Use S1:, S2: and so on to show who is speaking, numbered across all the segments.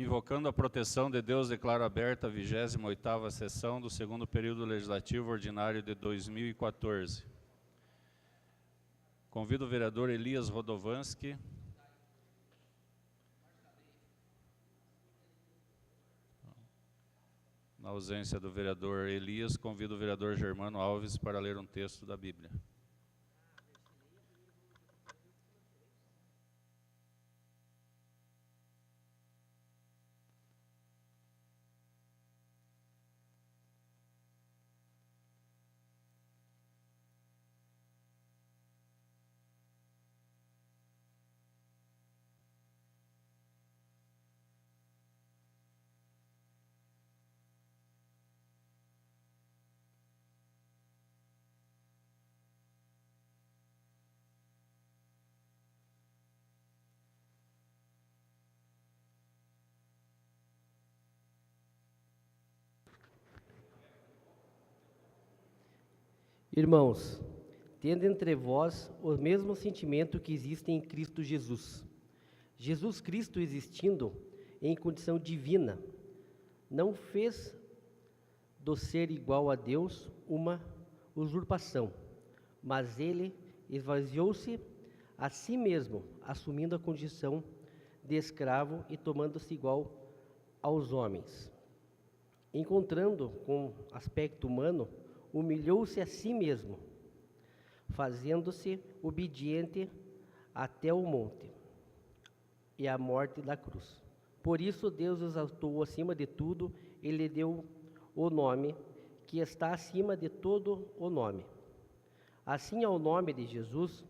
S1: Invocando a proteção de Deus, declaro aberta a 28ª sessão do segundo período legislativo ordinário de 2014. Convido o vereador Elias Rodovanski. Na ausência do vereador Elias, convido o vereador Germano Alves para ler um texto da Bíblia.
S2: Irmãos, tendo entre vós o mesmo sentimento que existe em Cristo Jesus. Jesus Cristo, existindo em condição divina, não fez do ser igual a Deus uma usurpação, mas ele esvaziou-se a si mesmo, assumindo a condição de escravo e tomando-se igual aos homens. Encontrando com aspecto humano, humilhou-se a si mesmo, fazendo-se obediente até o monte e a morte da cruz. Por isso Deus o exaltou acima de tudo e lhe deu o nome que está acima de todo o nome. Assim, ao nome de Jesus,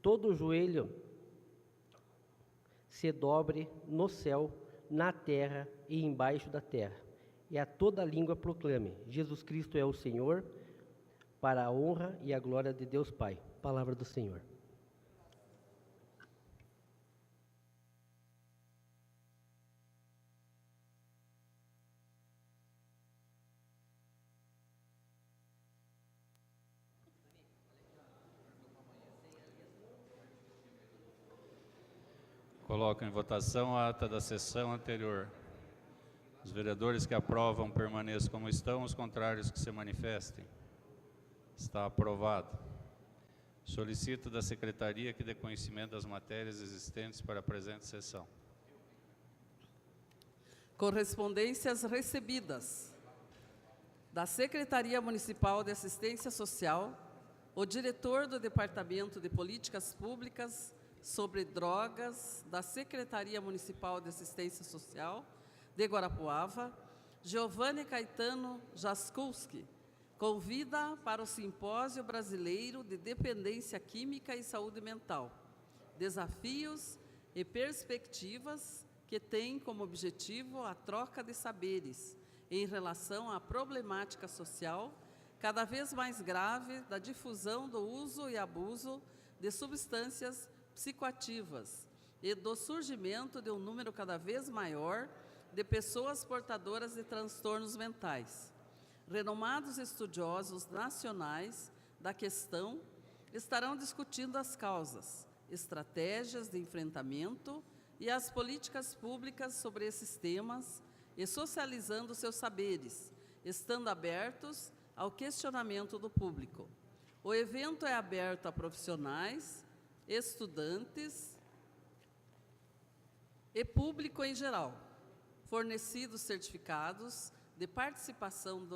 S2: todo joelho se dobre no céu, na terra e embaixo da terra, e a toda língua proclame: Jesus Cristo é o Senhor, para a honra e a glória de Deus Pai. Palavra do Senhor.
S1: Coloco em votação a ata da sessão anterior. Os vereadores que aprovam permaneçam como estão, os contrários que se manifestem. Está aprovado. Solicito da Secretaria que dê conhecimento das matérias existentes para a presente sessão.
S3: Correspondências recebidas. Da Secretaria Municipal de Assistência Social, o diretor do Departamento de Políticas Públicas sobre Drogas da Secretaria Municipal de Assistência Social de Guarapuava, Giovanni Caetano Jaskulski, convida para o Simpósio Brasileiro de Dependência Química e Saúde Mental, desafios e perspectivas que têm como objetivo a troca de saberes em relação à problemática social cada vez mais grave da difusão do uso e abuso de substâncias psicoativas e do surgimento de um número cada vez maior de pessoas portadoras de transtornos mentais. Renomados estudiosos nacionais da questão estarão discutindo as causas, estratégias de enfrentamento e as políticas públicas sobre esses temas e socializando seus saberes, estando abertos ao questionamento do público. O evento é aberto a profissionais, estudantes e público em geral, fornecidos certificados de participação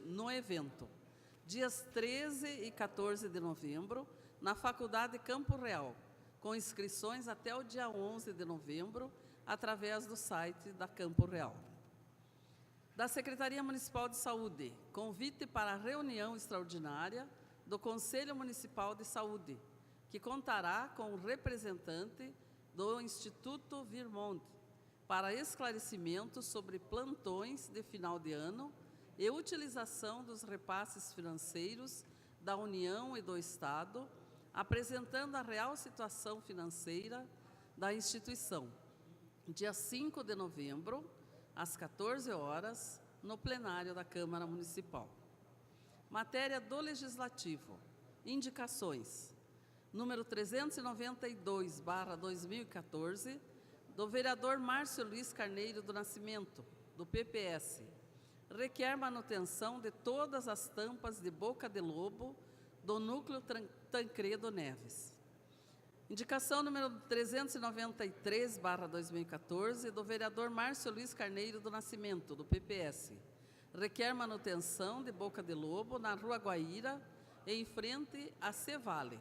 S3: no evento, dias 13 e 14 de novembro, na Faculdade Campo Real, com inscrições até o dia 11 de novembro, através do site da Campo Real. Da Secretaria Municipal de Saúde, convite para a reunião extraordinária do Conselho Municipal de Saúde, que contará com o representante do Instituto Virmont para esclarecimento sobre plantões de final de ano e utilização dos repasses financeiros da União e do Estado, apresentando a real situação financeira da instituição, dia 5 de novembro, às 14 horas, no plenário da Câmara Municipal. Matéria do Legislativo. Indicações. Número 392/2014, do vereador Márcio Luiz Carneiro do Nascimento, do PPS, requer manutenção de todas as tampas de boca de lobo do núcleo Tancredo Neves. Indicação número 393/2014, do vereador Márcio Luiz Carneiro do Nascimento, do PPS, requer manutenção de boca de lobo na Rua Guaíra, em frente a Cevale.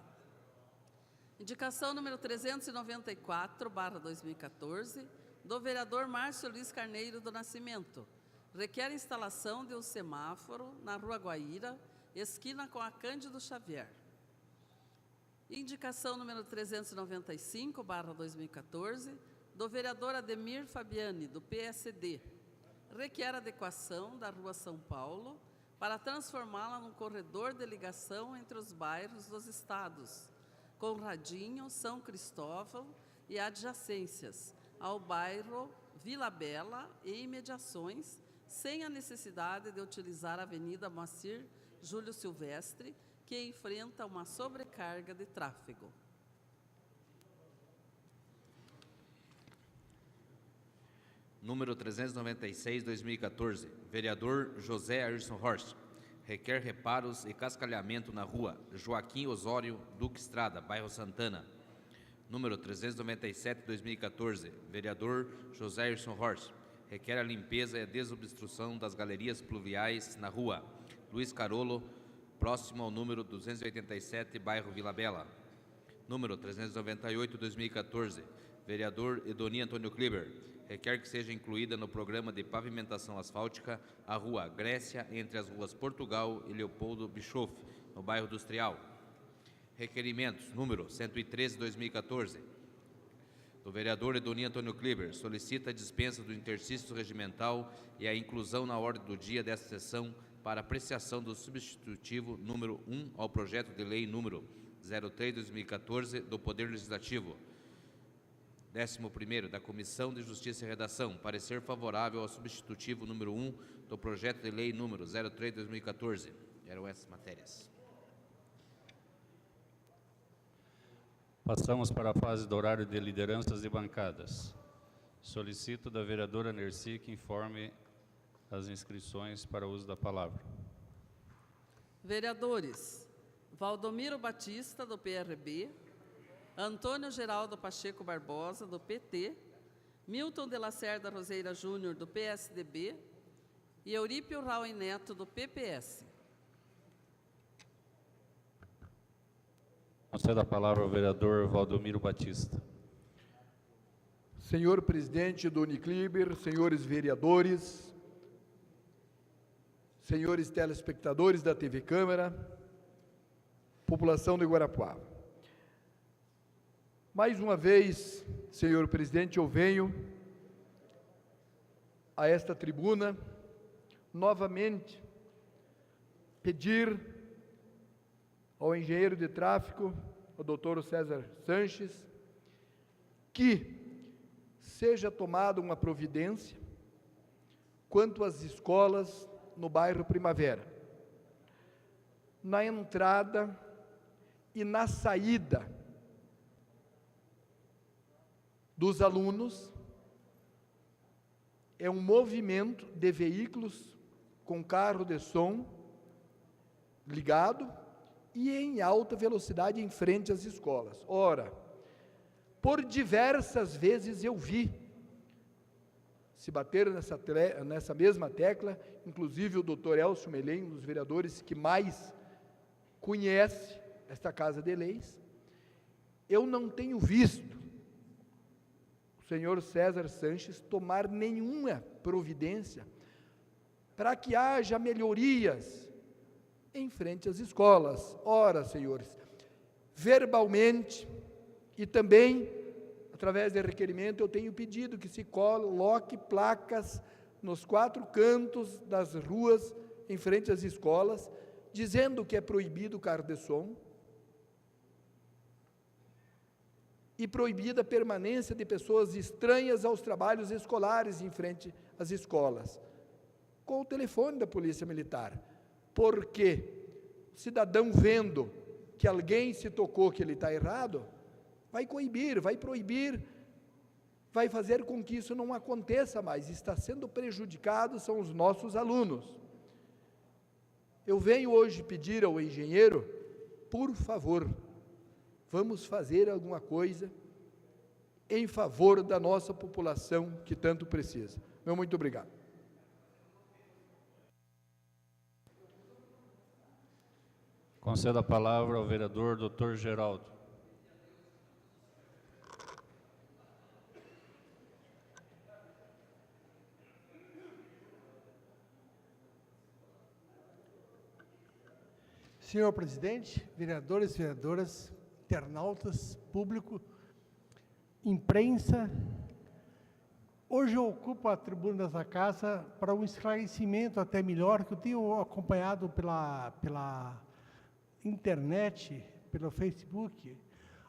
S3: Indicação número 394/2014, do vereador Márcio Luiz Carneiro do Nascimento, requer instalação de um semáforo na Rua Guaíra, esquina com a Cândido Xavier. Indicação número 395/2014, do vereador Ademir Fabiani, do PSD, requer adequação da Rua São Paulo para transformá-la num corredor de ligação entre os bairros dos estados Conradinho, São Cristóvão e adjacências ao bairro Vila Bela e imediações, sem a necessidade de utilizar a Avenida Moacir Júlio Silvestre, que enfrenta uma sobrecarga de tráfego.
S4: Número 396/2014, vereador José Ayrson Horst, requer reparos e cascalhamento na rua Joaquim Osório Duque Estrada, bairro Santana. Número 397/2014, vereador José Ayrson Horst, requer a limpeza e a desobstrução das galerias pluviais na rua Luiz Carolo, próximo ao número 287, bairro Vila Bela. Número 398/2014, vereador Edoni Antônio Kleber, requer que seja incluída no programa de pavimentação asfáltica a rua Grécia, entre as ruas Portugal e Leopoldo Bischoff, no bairro Industrial. Requerimentos, número 113/2014, do vereador Edoni Antônio Kleber, solicita a dispensa do interstício regimental e a inclusão na ordem do dia desta sessão para apreciação do substitutivo número 1 ao projeto de lei número 03/2014 do Poder Legislativo. 11º, da Comissão de Justiça e Redação, parecer favorável ao substitutivo número 1 do projeto de lei número 03/2014. Eram essas matérias.
S1: Passamos para a fase do horário de lideranças de bancadas. Solicito da vereadora Nercy que informe as inscrições para o uso da palavra.
S3: Vereadores: Valdomiro Batista, do PRB, Antônio Geraldo Pacheco Barbosa, do PT, Milton de Lacerda Roseira Júnior, do PSDB, e Eurípio Raul Neto, do PPS.
S1: Concedo a palavra ao vereador Valdomiro Batista.
S5: Senhor presidente Edoni Kleber, senhores vereadores, senhores telespectadores da TV Câmara, população de Guarapuava. Mais uma vez, senhor presidente, eu venho a esta tribuna novamente pedir ao engenheiro de tráfego, o doutor César Sanches, que seja tomada uma providência quanto às escolas no bairro Primavera, na entrada e na saída dos alunos. É um movimento de veículos com carro de som ligado e em alta velocidade em frente às escolas. Ora, por diversas vezes eu vi se bater nessa mesma tecla, inclusive o doutor Elcio Melém, um dos vereadores que mais conhece esta Casa de Leis. Eu não tenho visto o senhor César Sanches tomar nenhuma providência para que haja melhorias em frente às escolas. Ora, senhores, verbalmente e também através de requerimento, eu tenho pedido que se coloque placas nos 4 cantos das ruas em frente às escolas, dizendo que é proibido o carro de som e proibida a permanência de pessoas estranhas aos trabalhos escolares em frente às escolas, com o telefone da Polícia Militar, porque o cidadão vendo que alguém se tocou que ele está errado, vai coibir, vai proibir vai fazer com que isso não aconteça mais. Está sendo prejudicado são os nossos alunos. Eu venho hoje pedir ao engenheiro, por favor, vamos fazer alguma coisa em favor da nossa população que tanto precisa. Meu muito obrigado.
S1: Concedo a palavra ao vereador Dr. Geraldo.
S6: Senhor presidente, vereadores, vereadoras, internautas, público, imprensa, hoje eu ocupo a tribuna dessa casa para um esclarecimento até melhor, que eu tenho acompanhado pela internet, pelo Facebook,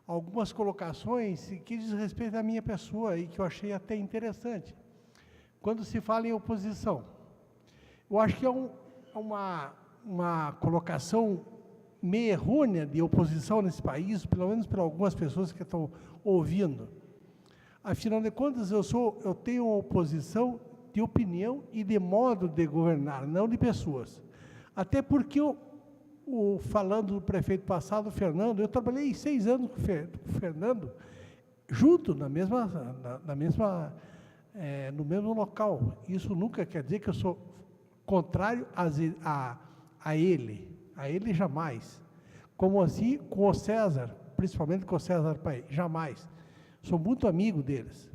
S6: algumas colocações que diz respeito à minha pessoa e que eu achei até interessante. Quando se fala em oposição, eu acho que é uma colocação meio errônea de oposição nesse país, pelo menos para algumas pessoas que estão ouvindo. Afinal de contas, eu tenho uma oposição de opinião e de modo de governar, não de pessoas. Até porque, falando do prefeito passado, Fernando, eu trabalhei 6 anos com o Fernando, junto, no mesmo local. Isso nunca quer dizer que eu sou contrário a ele jamais. Como assim com o César, principalmente com o César Pai, jamais. Sou muito amigo deles.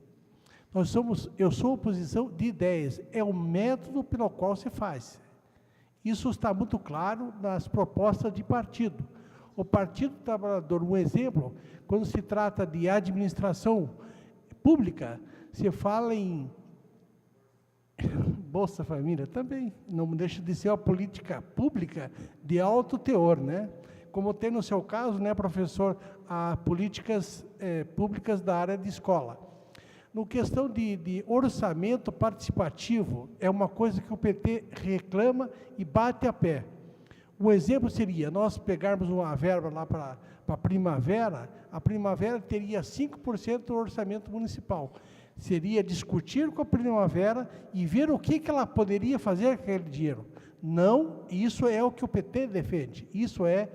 S6: Eu sou oposição de ideias, é o método pelo qual se faz. Isso está muito claro nas propostas de partido. O Partido Trabalhador, um exemplo, quando se trata de administração pública, se fala em Bolsa Família também, não deixa de ser uma política pública de alto teor, né? Como tem no seu caso, né, professor, políticas públicas da área de escola. No questão de orçamento participativo, é uma coisa que o PT reclama e bate a pé. Um exemplo seria, nós pegarmos uma verba lá para a primavera teria 5% do orçamento municipal. Seria discutir com a primavera e ver o que ela poderia fazer com aquele dinheiro. Não, isso é o que o PT defende. Isso é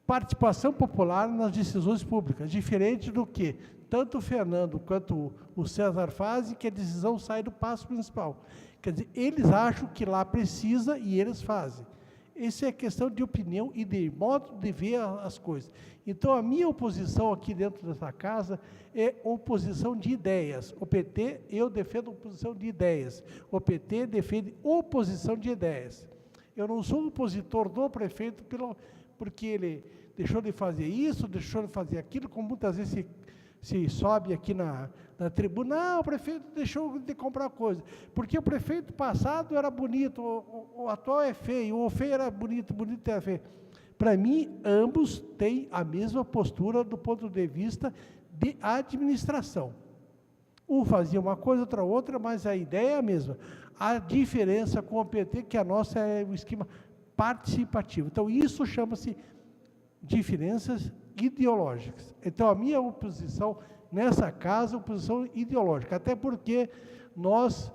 S6: participação popular nas decisões públicas, diferente do que tanto o Fernando quanto o César fazem, que a decisão sai do passo municipal. Quer dizer, eles acham que lá precisa e eles fazem. Isso é questão de opinião e de modo de ver as coisas. Então, a minha oposição aqui dentro dessa casa é oposição de ideias. O PT, eu defendo oposição de ideias. O PT defende oposição de ideias. Eu não sou opositor do prefeito porque ele deixou de fazer isso, deixou de fazer aquilo, como muitas vezes se sobe aqui na tribuna, não, o prefeito deixou de comprar coisa, porque o prefeito passado era bonito, o atual é feio, o feio era bonito, bonito era feio. Para mim, ambos têm a mesma postura do ponto de vista de administração. Um fazia uma coisa, outra, mas a ideia é a mesma. A diferença com o PT, que a nossa é o esquema participativo. Então, isso chama-se diferenças ideológicas. Então, a minha oposição nessa casa, oposição ideológica, até porque nós,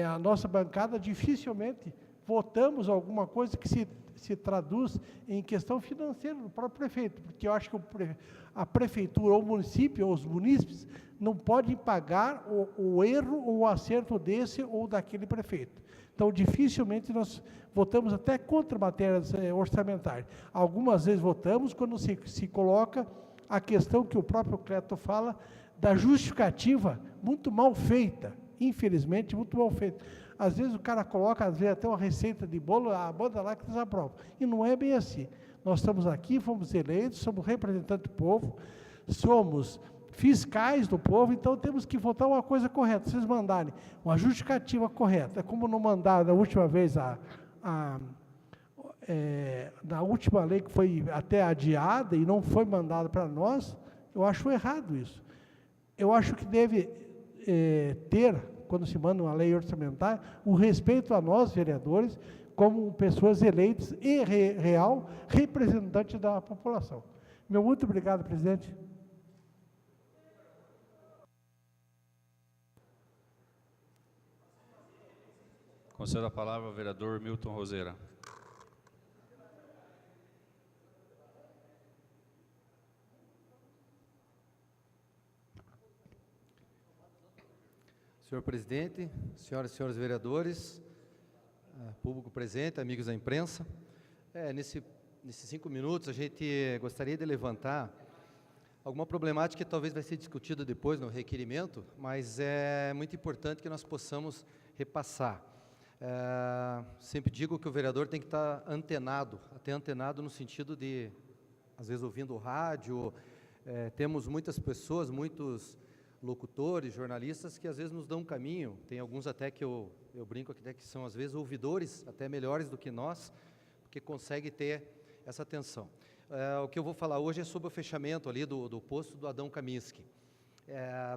S6: a nossa bancada, dificilmente votamos alguma coisa que se traduz em questão financeira do próprio prefeito, porque eu acho que a prefeitura, ou o município, ou os munícipes, não podem pagar o erro ou o acerto desse ou daquele prefeito. Então, dificilmente nós votamos até contra matérias orçamentárias. Algumas vezes votamos quando se coloca a questão que o próprio Cleto fala, da justificativa muito mal feita, infelizmente, muito mal feita. Às vezes o cara coloca, às vezes até uma receita de bolo, bota lá que eles aprovam. E não é bem assim. Nós estamos aqui, fomos eleitos, somos representantes do povo, somos fiscais do povo, então temos que votar uma coisa correta. Vocês mandarem uma justificativa correta, é como não mandaram da última vez na última lei que foi até adiada e não foi mandada para nós, eu acho errado isso. Eu acho que deve ter, quando se manda uma lei orçamentária, o respeito a nós, vereadores, como pessoas eleitas e real representante da população. Meu muito obrigado, presidente.
S1: Concedo a palavra ao vereador Milton Roseira.
S7: Senhor presidente, senhoras e senhores vereadores, público presente, amigos da imprensa, nesses 5 minutos a gente gostaria de levantar alguma problemática que talvez vai ser discutida depois no requerimento, mas é muito importante que nós possamos repassar. Sempre digo que o vereador tem que estar antenado, até antenado no sentido de, às vezes, ouvindo o rádio. Temos muitas pessoas, muitos locutores, jornalistas, que às vezes nos dão um caminho. Tem alguns até que eu brinco aqui, até que são às vezes ouvidores, até melhores do que nós, porque conseguem ter essa atenção. O que eu vou falar hoje é sobre o fechamento ali do posto do Adão Kaminski.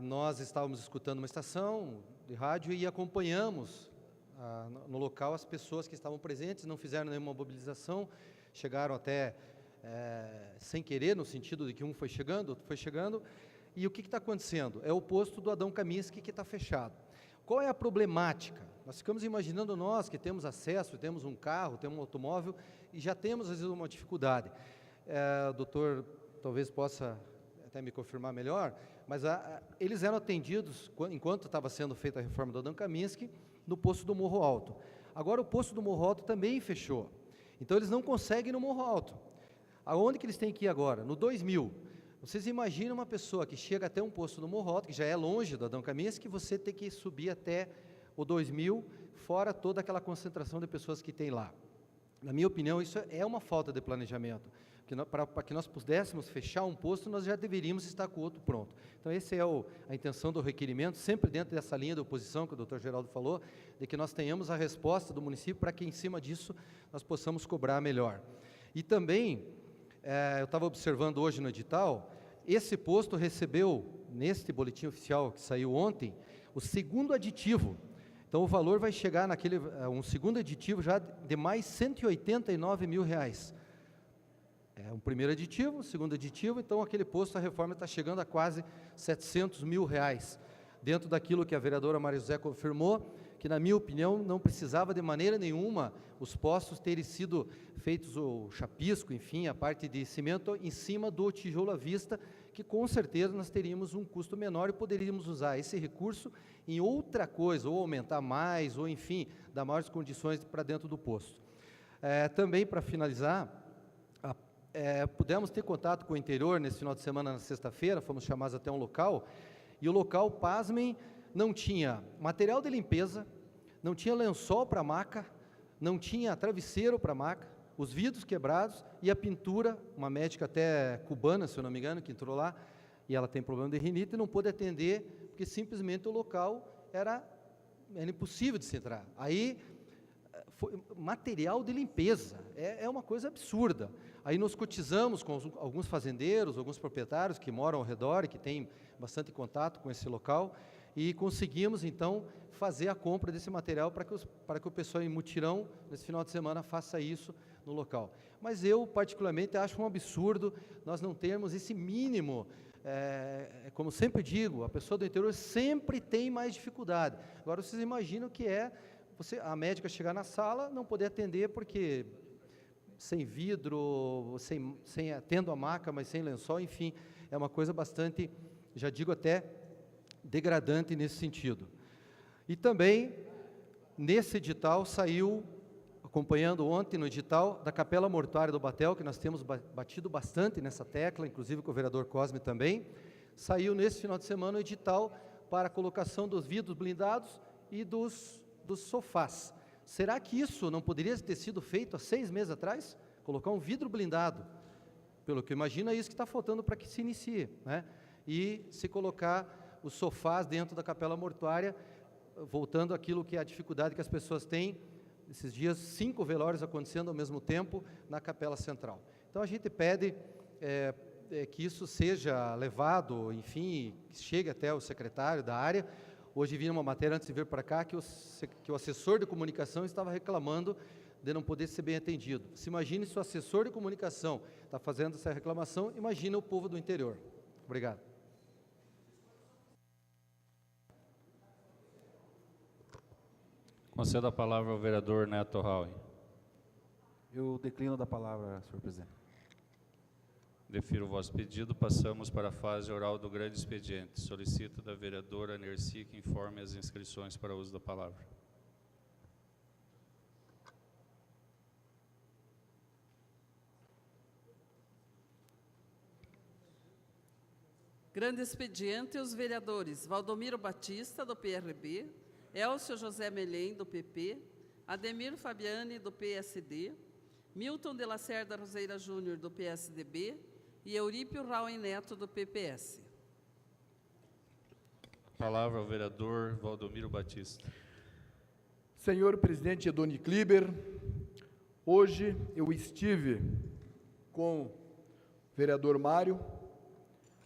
S7: Nós estávamos escutando uma estação de rádio e acompanhamos no local as pessoas que estavam presentes, não fizeram nenhuma mobilização, chegaram até sem querer, no sentido de que um foi chegando, outro foi chegando. E o que está acontecendo? É o posto do Adão Kaminski que está fechado. Qual é a problemática? Nós ficamos imaginando nós que temos acesso, temos um carro, temos um automóvel e já temos às vezes uma dificuldade. O doutor talvez possa até me confirmar melhor, mas eles eram atendidos, enquanto estava sendo feita a reforma do Adão Kaminski, no posto do Morro Alto. Agora o posto do Morro Alto também fechou. Então eles não conseguem ir no Morro Alto. Aonde que eles têm que ir agora? No 2000. Vocês imaginam uma pessoa que chega até um posto do Morro Alto, que já é longe do Adão Kaminski, que você tem que subir até o 2000, fora toda aquela concentração de pessoas que tem lá. Na minha opinião, isso é uma falta de planejamento. Para que nós pudéssemos fechar um posto, nós já deveríamos estar com o outro pronto. Então, essa é a intenção do requerimento, sempre dentro dessa linha de oposição que o doutor Geraldo falou, de que nós tenhamos a resposta do município para que, em cima disso, nós possamos cobrar melhor. E também, eu estava observando hoje no edital, esse posto recebeu, neste boletim oficial que saiu ontem, o segundo aditivo. Então, o valor vai chegar um segundo aditivo já de mais R$189 mil. Um primeiro aditivo, um segundo aditivo, então aquele posto, a reforma está chegando a quase R$700 mil, dentro daquilo que a vereadora Maria José confirmou, que na minha opinião não precisava de maneira nenhuma os postos terem sido feitos o chapisco, enfim, a parte de cimento em cima do tijolo à vista, que com certeza nós teríamos um custo menor e poderíamos usar esse recurso em outra coisa, ou aumentar mais, ou enfim, dar maiores condições para dentro do posto. Também, para finalizar, pudemos ter contato com o interior nesse final de semana, na sexta-feira, fomos chamados até um local, e o local, pasmem, não tinha material de limpeza, não tinha lençol para maca, não tinha travesseiro para maca, os vidros quebrados e a pintura, uma médica até cubana, se eu não me engano, que entrou lá, e ela tem problema de rinite e não pôde atender, porque simplesmente o local era impossível de se entrar. Aí, foi material de limpeza, é uma coisa absurda. Aí nós cotizamos com alguns fazendeiros, alguns proprietários que moram ao redor e que têm bastante contato com esse local, e conseguimos, então, fazer a compra desse material para que o pessoal em mutirão, nesse final de semana, faça isso no local. Mas eu, particularmente, acho um absurdo nós não termos esse mínimo. Como sempre digo, a pessoa do interior sempre tem mais dificuldade. Agora, vocês imaginam que a médica chegar na sala, não poder atender porque sem vidro, tendo a maca, mas sem lençol, enfim, é uma coisa bastante, já digo até, degradante nesse sentido. E também, nesse edital, saiu, acompanhando ontem no edital, da Capela Mortuária do Batel, que nós temos batido bastante nessa tecla, inclusive com o vereador Cosme também, saiu nesse final de semana o edital para a colocação dos vidros blindados e dos sofás. Será que isso não poderia ter sido feito há 6 meses atrás? Colocar um vidro blindado? Pelo que eu imagino, é isso que está faltando para que se inicie, né? E se colocar os sofás dentro da capela mortuária, voltando àquilo que é a dificuldade que as pessoas têm, esses dias 5 velórios acontecendo ao mesmo tempo na capela central. Então a gente pede que isso seja levado, enfim, que chegue até o secretário da área. Hoje vi uma matéria, antes de vir para cá, que o assessor de comunicação estava reclamando de não poder ser bem atendido. Se imagine se o assessor de comunicação está fazendo essa reclamação, imagina o povo do interior. Obrigado.
S1: Conceda a palavra ao vereador Neto Raui.
S8: Eu declino da palavra, senhor presidente.
S1: Defiro o vosso pedido. Passamos para a fase oral do grande expediente. Solicito da vereadora Nerci que informe as inscrições para uso da palavra.
S3: Grande expediente, os vereadores Valdomiro Batista, do PRB, Elcio José Melém, do PP, Ademir Fabiani, do PSD, Milton de Lacerda Roseira Júnior, do PSDB, e Eurípio Rauen Neto, do PPS.
S1: Palavra ao vereador Valdomiro Batista.
S5: Senhor presidente Edoni Kliber, hoje eu estive com o vereador Mário,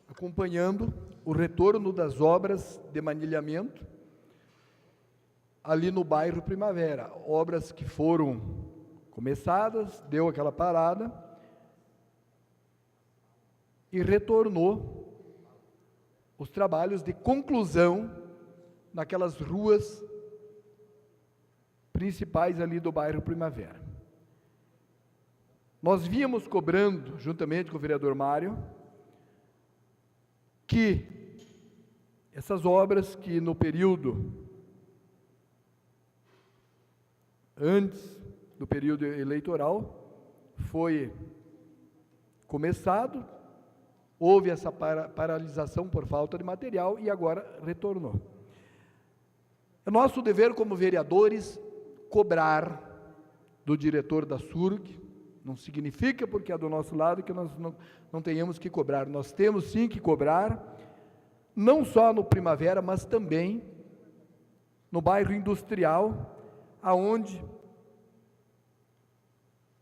S5: acompanhando o retorno das obras de manilhamento ali no bairro Primavera, obras que foram começadas, deu aquela parada e retornou os trabalhos de conclusão naquelas ruas principais ali do bairro Primavera. Nós víamos cobrando, juntamente com o vereador Mário, que essas obras que no período antes do período eleitoral foi começado, houve essa paralisação por falta de material e agora retornou. É nosso dever como vereadores cobrar do diretor da SURG, não significa porque é do nosso lado que nós não tenhamos que cobrar, nós temos sim que cobrar, não só no Primavera, mas também no bairro industrial, aonde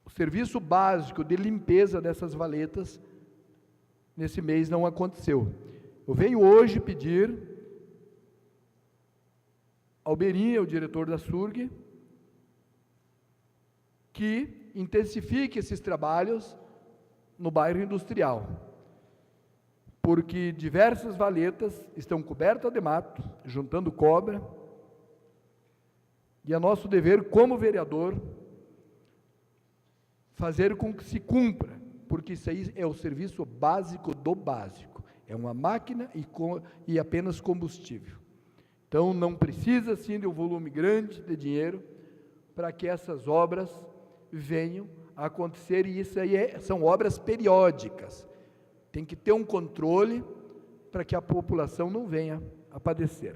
S5: o serviço básico de limpeza dessas valetas, nesse mês não aconteceu. Eu venho hoje pedir ao Berinha, o diretor da SURG, que intensifique esses trabalhos no bairro industrial, porque diversas valetas estão cobertas de mato, juntando cobra, e é nosso dever como vereador fazer com que se cumpra, porque isso aí é o serviço básico do básico, é uma máquina e apenas combustível. Então não precisa sim de um volume grande de dinheiro para que essas obras venham a acontecer, e isso aí são obras periódicas, tem que ter um controle para que a população não venha a padecer.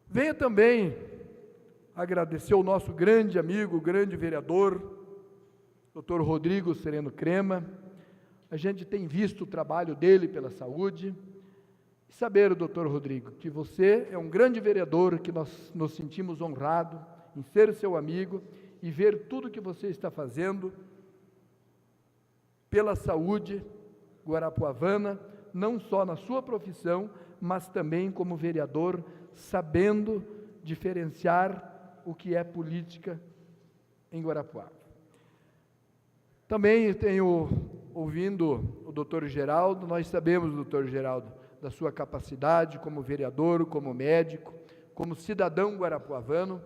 S5: Venha também agradecer ao nosso grande amigo, grande vereador, Dr. Rodrigo Sereno Crema. A gente tem visto o trabalho dele pela saúde, e saber, doutor Rodrigo, que você é um grande vereador, que nós nos sentimos honrados em ser seu amigo, e ver tudo que você está fazendo pela saúde guarapuavana, não só na sua profissão, mas também como vereador, sabendo diferenciar o que é política em Guarapuava. Também tenho ouvindo o doutor Geraldo, nós sabemos, doutor Geraldo, da sua capacidade como vereador, como médico, como cidadão guarapuavano,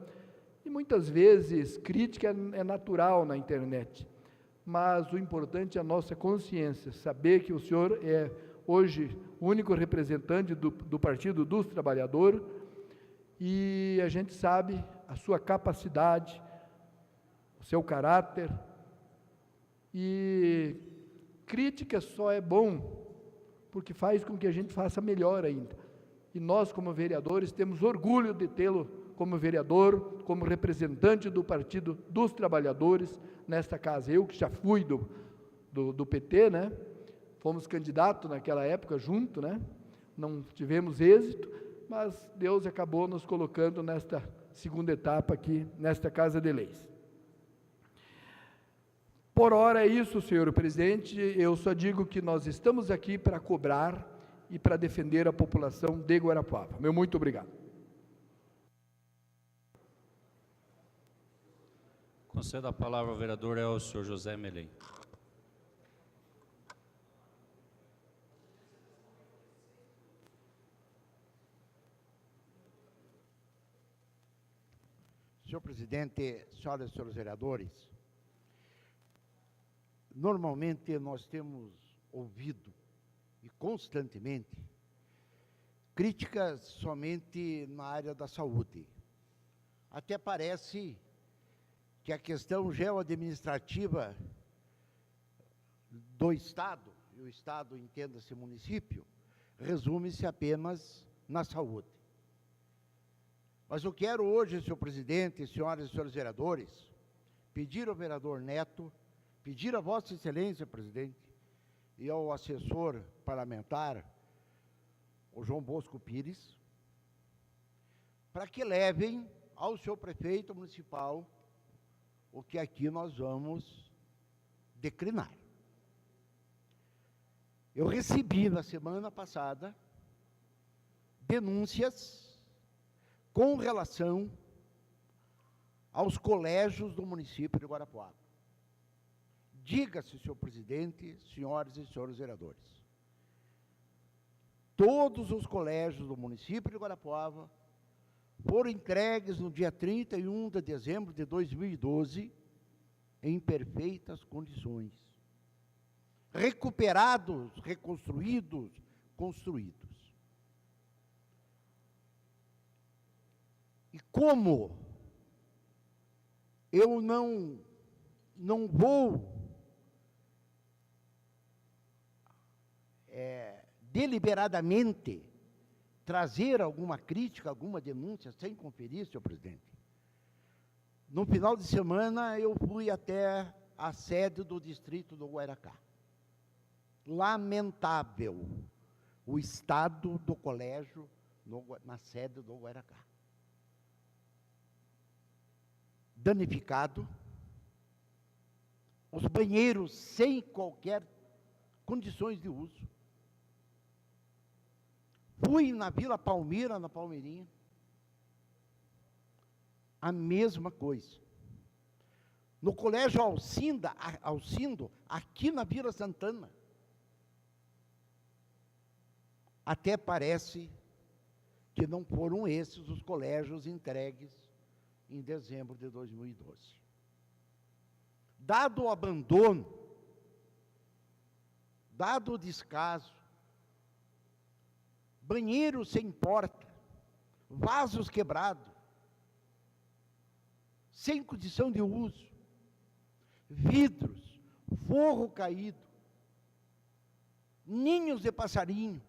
S5: e muitas vezes crítica é natural na internet, mas o importante é a nossa consciência, saber que o senhor é hoje o único representante do Partido dos Trabalhadores, e a gente sabe a sua capacidade, o seu caráter, e crítica só é bom porque faz com que a gente faça melhor ainda, e nós como vereadores temos orgulho de tê-lo como vereador, como representante do Partido dos Trabalhadores nesta casa. Eu que já fui do PT, né? Fomos candidatos naquela época junto, né? Não tivemos êxito, mas Deus acabou nos colocando nesta segunda etapa aqui, nesta Casa de Leis. Por hora é isso, senhor presidente, eu só digo que nós estamos aqui para cobrar e para defender a população de Guarapuava. Meu muito obrigado.
S1: Conceda a palavra ao vereador Elcio José Melém.
S9: Senhor Senhor presidente, senhoras e senhores vereadores, normalmente nós temos ouvido, e constantemente, críticas somente na área da saúde. Até parece que a questão geoadministrativa do Estado, e o Estado entenda-se município, resume-se apenas na saúde. Mas eu quero hoje, senhor presidente, senhoras e senhores vereadores, pedir ao vereador Neto, pedir a Vossa Excelência, presidente, e ao assessor parlamentar, o João Bosco Pires, para que levem ao seu prefeito municipal o que aqui nós vamos declinar. Eu recebi na semana passada denúncias com relação aos colégios do município de Guarapuava. Diga-se, senhor presidente, senhoras e senhores vereadores, todos os colégios do município de Guarapuava foram entregues no dia 31 de dezembro de 2012 em perfeitas condições. Recuperados, reconstruídos, construídos. E como eu não vou deliberadamente trazer alguma crítica, alguma denúncia, sem conferir, senhor presidente. No final de semana, eu fui até a sede do distrito do Guairacá. Lamentável o estado do colégio na sede do Guairacá. Danificado, os banheiros sem qualquer condições de uso. Fui na Vila Palmira, na Palmeirinha, a mesma coisa. No Colégio Alcindo, aqui na Vila Santana, até parece que não foram esses os colégios entregues em dezembro de 2012. Dado o abandono, dado o descaso, banheiros sem porta, vasos quebrados, sem condição de uso, vidros, forro caído, ninhos de passarinho.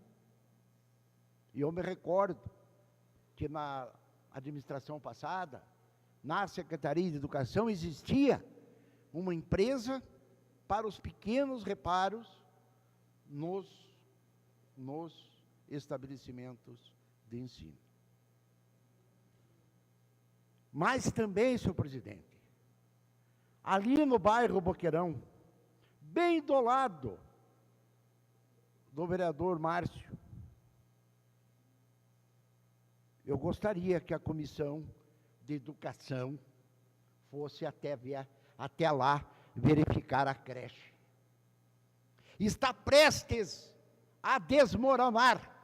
S9: E eu me recordo que na administração passada, na Secretaria de Educação, existia uma empresa para os pequenos reparos nos estabelecimentos de ensino. Mas também, senhor presidente, ali no bairro Boqueirão, bem do lado do vereador Márcio, eu gostaria que a Comissão de Educação fosse até lá verificar a creche. Está prestes a desmoronar,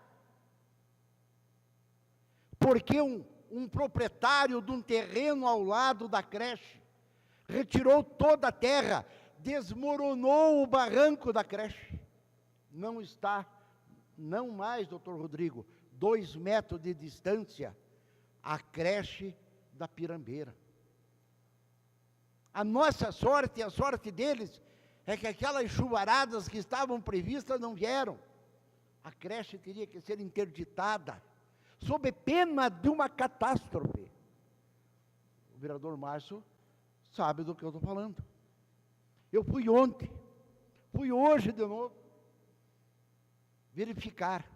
S9: porque um proprietário de um terreno ao lado da creche retirou toda a terra, desmoronou o barranco da creche. Não está, não mais, doutor Rodrigo, 2 metros de distância, a creche da Pirambeira. A nossa sorte e a sorte deles é que aquelas chuvaradas que estavam previstas não vieram. A creche teria que ser interditada, sob pena de uma catástrofe. O vereador Márcio sabe do que eu estou falando. Eu fui ontem, fui hoje de novo, verificar.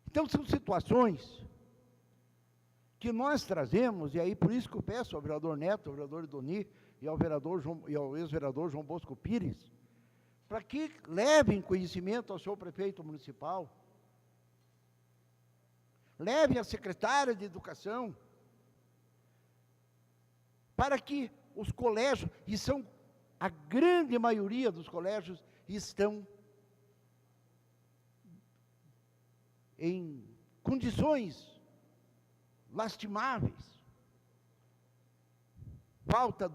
S9: Então, são situações que nós trazemos, e aí por isso que eu peço ao vereador Neto, ao vereador Idoni, e ao ex-vereador João Bosco Pires, para que levem conhecimento ao seu prefeito municipal, levem à secretária de Educação, para que os colégios, e são a grande maioria dos colégios, estão em condições lastimáveis. falta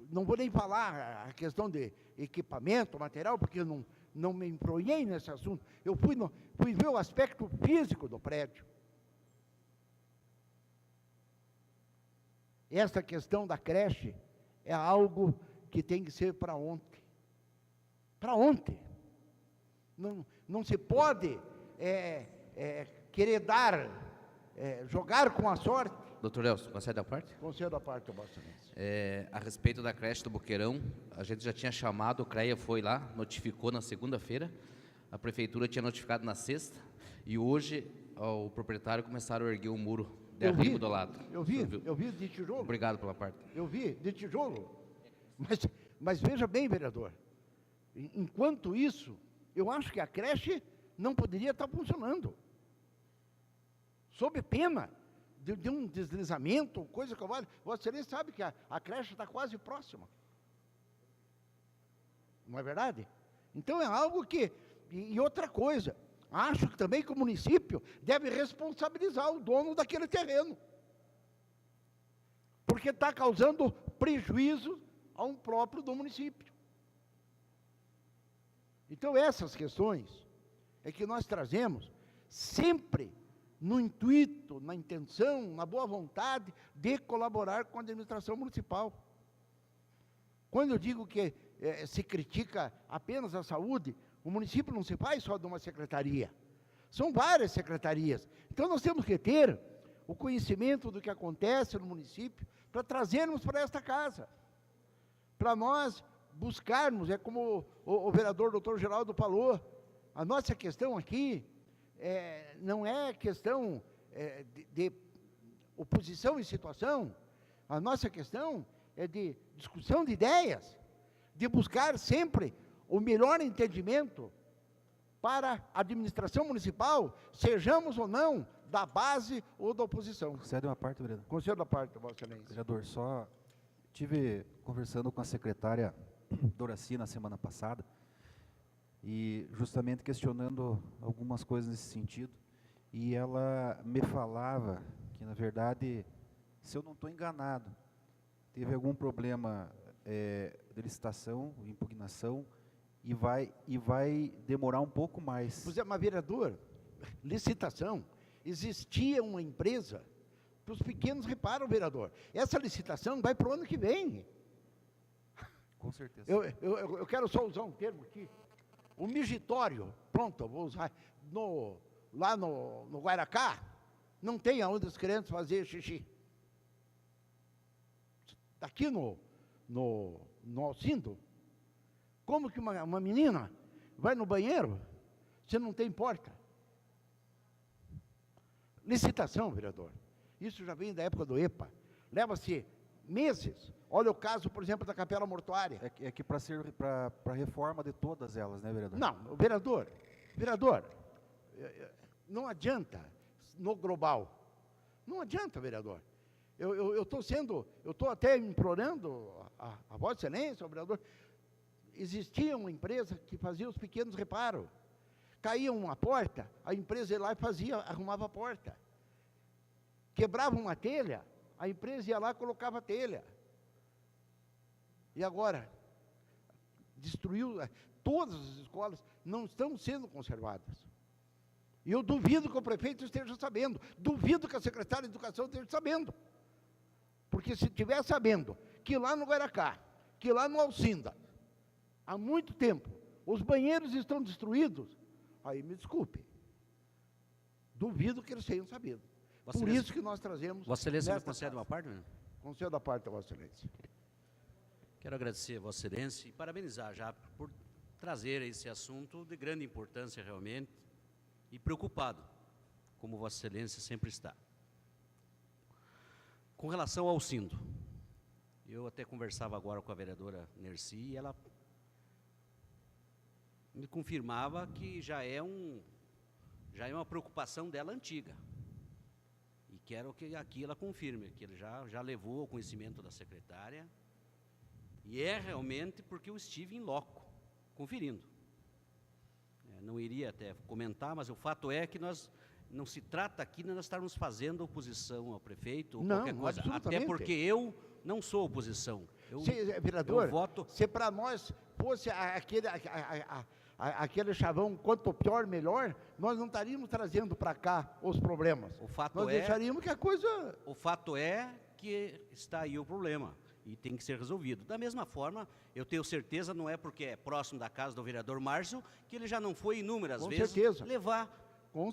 S9: não vou nem falar a questão de equipamento, material, porque eu não me embronhei nesse assunto. Eu fui ver o aspecto físico do prédio. Essa questão da creche é algo que tem que ser para ontem. Para ontem. Não se pode querer jogar com a sorte.
S4: Doutor Nelson, concede a parte?
S9: Concedo a parte, Vossa Excelência.
S4: A respeito da creche do Boqueirão, a gente já tinha chamado, o CREA foi lá, notificou na segunda-feira, a prefeitura tinha notificado na sexta, e hoje o proprietário começaram a erguer um muro de arrimo do lado.
S9: Eu vi de tijolo.
S4: Obrigado pela parte.
S9: Eu vi de tijolo. Mas veja bem, vereador, enquanto isso, eu acho que a creche não poderia estar funcionando. Sob pena de um deslizamento, coisa que eu vale. Vossa Excelência sabe que a creche está quase próxima. Não é verdade? Então é algo que... E outra coisa, acho que também que o município deve responsabilizar o dono daquele terreno. Porque está causando prejuízo a um próprio do município. Então essas questões é que nós trazemos sempre no intuito, na intenção, na boa vontade de colaborar com a administração municipal. Quando eu digo que se critica apenas a saúde, o município não se faz só de uma secretaria. São várias secretarias. Então nós temos que ter o conhecimento do que acontece no município para trazermos para esta casa. Para nós buscarmos, é como o vereador doutor Geraldo falou, a nossa questão aqui não é questão de oposição e situação, a nossa questão é de discussão de ideias, de buscar sempre o melhor entendimento para a administração municipal, sejamos ou não da base ou da oposição.
S8: Concede uma parte, vereador.
S9: Concedo a parte, Vossa Excelência.
S8: Vereador, só estive conversando com a secretária Doraci na semana passada, e justamente questionando algumas coisas nesse sentido, e ela me falava que, na verdade, se eu não estou enganado, teve algum problema de licitação, impugnação, e vai demorar um pouco mais.
S9: Pois é, mas vereador, licitação, existia uma empresa para os pequenos reparos, vereador. Essa licitação vai para o ano que vem.
S8: Com certeza.
S9: Eu quero só usar um termo aqui. O migitório, pronto, eu vou usar, lá no Guaracá, não tem aonde os crianças fazer xixi. Aqui no Alcindo, como que uma menina vai no banheiro se não tem porta? Licitação, vereador. Isso já vem da época do EPA. Leva-se meses. Olha o caso, por exemplo, da capela mortuária.
S8: É que para a reforma de todas elas, né, vereador?
S9: Não, vereador, não adianta no global. Não adianta, vereador. Eu estou até implorando a Vossa Excelência, o vereador. Existia uma empresa que fazia os pequenos reparos. Caía uma porta, a empresa ia lá e arrumava a porta. Quebrava uma telha, a empresa ia lá e colocava a telha. E agora, destruiu, todas as escolas não estão sendo conservadas. E eu duvido que o prefeito esteja sabendo, duvido que a secretária de Educação esteja sabendo. Porque se estiver sabendo que lá no Guaracá, que lá no Alcinda, há muito tempo, os banheiros estão destruídos, aí me desculpe. Duvido que eles tenham sabido. Por isso que nós trazemos...
S10: Vossa Excelência me concede uma parte, né?
S9: Concedo a parte, Vossa Excelência.
S10: Quero agradecer a Vossa Excelência e parabenizar já por trazer esse assunto de grande importância realmente e preocupado, como Vossa Excelência sempre está. Com relação ao Alcindo, eu até conversava agora com a vereadora Nerci e ela me confirmava que já é uma preocupação dela antiga. E quero que aqui ela confirme, que ele já levou ao conhecimento da secretária, e é realmente porque eu estive em loco, conferindo. Não iria até comentar, mas o fato é que não se trata aqui de nós estarmos fazendo oposição ao prefeito ou
S9: não,
S10: qualquer coisa.
S9: Absolutamente.
S10: Até porque eu, não sou oposição.
S9: Vereador,
S10: eu voto...
S9: se para nós fosse aquele chavão, quanto pior, melhor, nós não estaríamos trazendo para cá os problemas. Nós deixaríamos que a coisa...
S10: O fato é que está aí o problema e tem que ser resolvido. Da mesma forma, eu tenho certeza, não é porque é próximo da casa do vereador Márcio, que ele já não foi inúmeras vezes levar,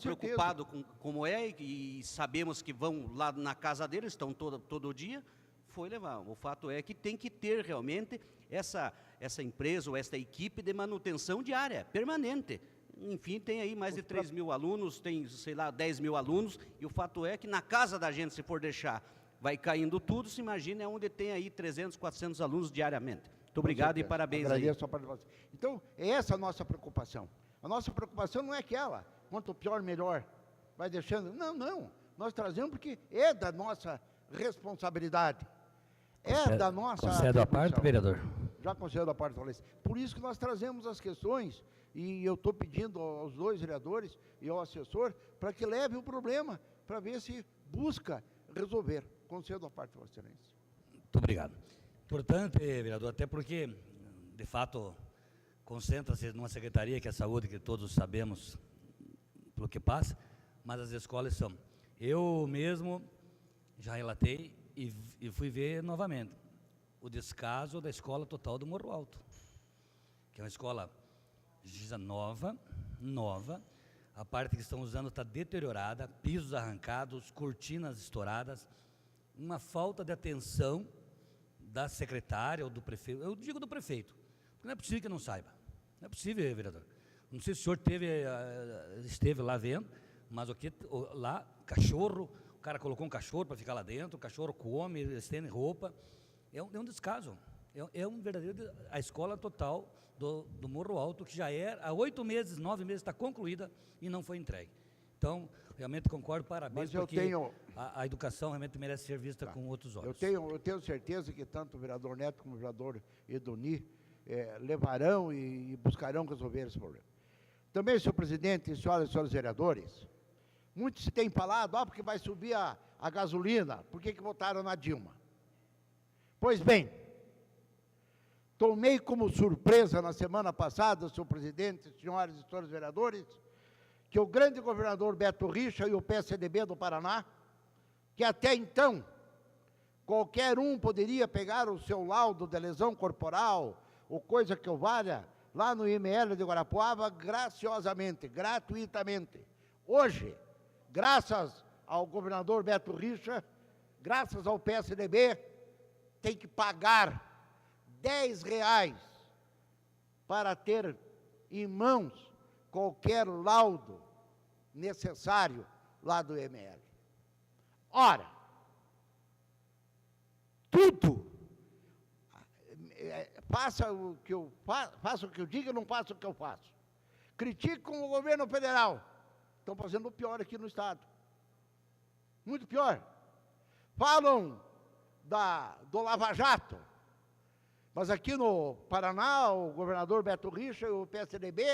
S10: preocupado com como é, e sabemos que vão lá na casa dele, estão todo dia, foi levar. O fato é que tem que ter realmente essa empresa ou esta equipe de manutenção diária, permanente. Enfim, tem aí mais de 3 mil alunos, tem, sei lá, 10 mil alunos, e o fato é que na casa da gente, se for deixar, vai caindo tudo, se imagina onde tem aí 300, 400 alunos diariamente. Muito obrigado e parabéns aí.
S9: Agradeço a participação. Então, é essa a nossa preocupação. A nossa preocupação não é aquela, quanto pior, melhor. Vai deixando. Não, não. Nós trazemos porque é da nossa responsabilidade. É da nossa...
S11: Concedo a parte, vereador?
S9: Já concedo a parte, Valência. Por isso que nós trazemos as questões, e eu estou pedindo aos dois vereadores e ao assessor para que leve o problema, para ver se busca resolver. Concedo a parte, Vossa Excelência.
S11: Muito obrigado. Importante, vereador, até porque, de fato, concentra-se numa secretaria que é a saúde, que todos sabemos pelo que passa, mas as escolas são. Eu mesmo já relatei e fui ver novamente o descaso da Escola Total do Morro Alto, que é uma escola nova, a parte que estão usando está deteriorada, pisos arrancados, cortinas estouradas, uma falta de atenção da secretária ou do prefeito, eu digo do prefeito, porque não é possível que não saiba, não é possível, vereador. Não sei se o senhor esteve lá vendo, mas lá, cachorro, o cara colocou um cachorro para ficar lá dentro, o cachorro come, estende roupa, é um descaso, é um verdadeiro, a Escola Total do Morro Alto, que já há 8 meses, 9 meses, está concluída e não foi entregue. Então, realmente concordo, parabéns, porque a educação realmente merece ser vista com outros olhos.
S9: Eu tenho certeza que tanto o vereador Neto como o vereador Edoni levarão e buscarão resolver esse problema. Também, senhor presidente, senhoras e senhores vereadores, muitos se têm falado, porque vai subir a gasolina, por que votaram na Dilma? Pois bem, tomei como surpresa na semana passada, senhor presidente, senhoras e senhores vereadores, que o grande governador Beto Richa e o PSDB do Paraná, que até então qualquer um poderia pegar o seu laudo de lesão corporal ou coisa que o valha lá no IML de Guarapuava graciosamente, gratuitamente. Hoje, graças ao governador Beto Richa, graças ao PSDB, tem que pagar R$10 para ter em mãos qualquer laudo necessário lá do IML. Ora, tudo, faça o que eu digo e não faça o que eu faço. Criticam o governo federal, estão fazendo o pior aqui no estado, muito pior. Falam do Lava Jato, mas aqui no Paraná, o governador Beto Richa e o PSDB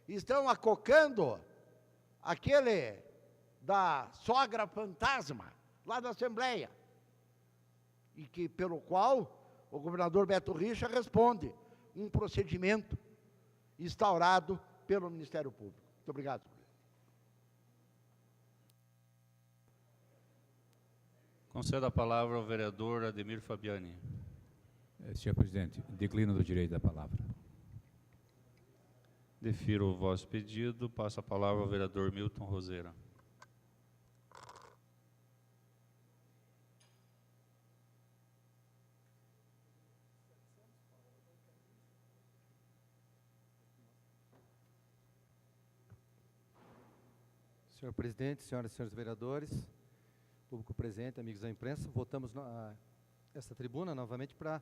S9: estão acocando aquele da sogra fantasma, lá da Assembleia, e pelo qual o governador Beto Richa responde um procedimento instaurado pelo Ministério Público. Muito obrigado.
S1: Concedo a palavra ao vereador Ademir Fabiani.
S12: Senhor presidente, declino do direito da palavra.
S1: Defiro o vosso pedido, passo a palavra ao vereador Milton Roseira.
S7: Senhor presidente, senhoras e senhores vereadores, público presente, amigos da imprensa, voltamos esta tribuna novamente para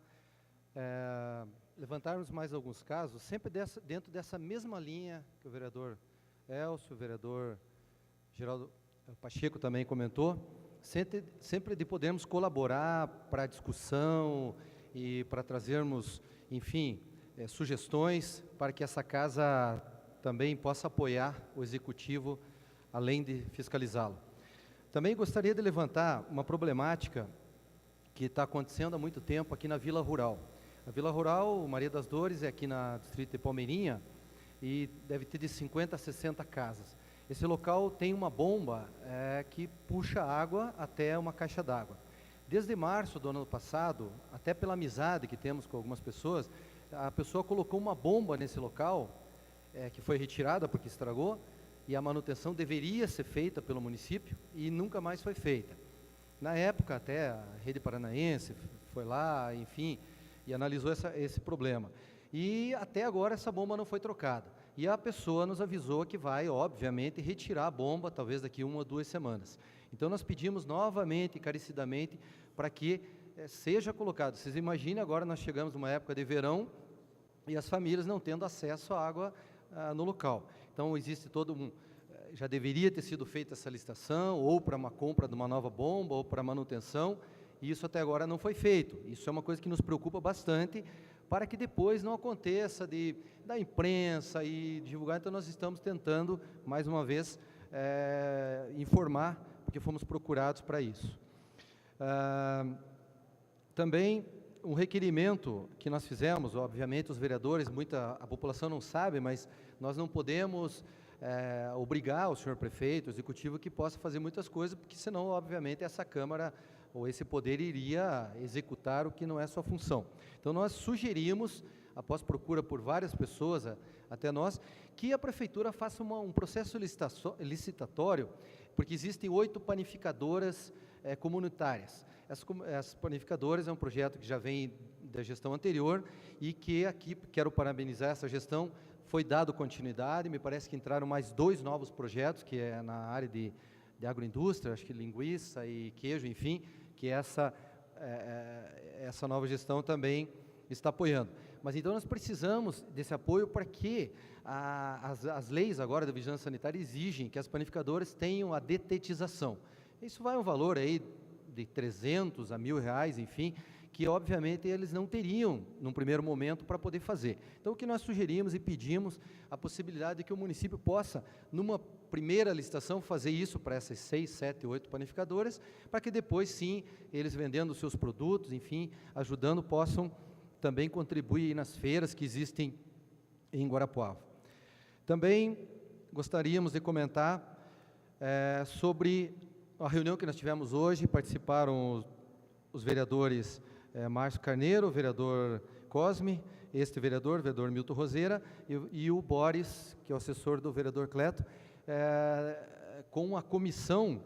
S7: levantarmos mais alguns casos, sempre dentro dessa mesma linha que o vereador Elcio, o vereador Geraldo Pacheco também comentou, sempre de podermos colaborar para a discussão e para trazermos, enfim, sugestões para que essa casa também possa apoiar o executivo, além de fiscalizá-lo. Também gostaria de levantar uma problemática que está acontecendo há muito tempo aqui na Vila Rural. A Vila Rural, Maria das Dores, é aqui na distrito de Palmeirinha, e deve ter de 50 a 60 casas. Esse local tem uma bomba que puxa água até uma caixa d'água. Desde março do ano passado, até pela amizade que temos com algumas pessoas, a pessoa colocou uma bomba nesse local, que foi retirada porque estragou, e a manutenção deveria ser feita pelo município e nunca mais foi feita. Na época, até a Rede Paranaense foi lá, enfim, e analisou esse problema. E até agora essa bomba não foi trocada. E a pessoa nos avisou que vai, obviamente, retirar a bomba, talvez daqui 1 ou 2 semanas. Então nós pedimos novamente, encarecidamente, para que seja colocado. Vocês imaginem, agora nós chegamos numa época de verão e as famílias não tendo acesso à água no local. Então existe já deveria ter sido feita essa licitação, ou para uma compra de uma nova bomba, ou para manutenção, e isso até agora não foi feito. Isso é uma coisa que nos preocupa bastante, para que depois não aconteça da imprensa e divulgar. Então nós estamos tentando, mais uma vez, informar, porque fomos procurados para isso. Também um requerimento que nós fizemos, obviamente os vereadores, a população não sabe, mas nós não podemos obrigar o senhor prefeito, o executivo, que possa fazer muitas coisas, porque senão, obviamente, essa Câmara ou esse poder iria executar o que não é sua função. Então nós sugerimos, após procura por várias pessoas, até nós, que a prefeitura faça um processo licitatório, porque existem 8 panificadoras comunitárias. As panificadoras é um projeto que já vem da gestão anterior e que aqui, quero parabenizar essa gestão, foi dado continuidade. Me parece que entraram mais 2 novos projetos, que é na área de agroindústria, acho que linguiça e queijo, enfim, que essa nova gestão também está apoiando. Mas então nós precisamos desse apoio para que as leis agora da vigilância sanitária exigem que as panificadoras tenham a detetização. Isso vai um valor aí de 300 a R$1.000, enfim, que obviamente eles não teriam num primeiro momento para poder fazer. Então o que nós sugerimos e pedimos a possibilidade de que o município possa, numa primeira licitação, fazer isso para essas 6, 7, 8 panificadoras, para que depois sim, eles vendendo os seus produtos, enfim, ajudando, possam também contribuir nas feiras que existem em Guarapuava. Também gostaríamos de comentar sobre a reunião que nós tivemos hoje. Participaram os vereadores Márcio Carneiro, o vereador Cosme, vereador Milton Roseira, e o Boris, que é o assessor do vereador Cleto, com a comissão,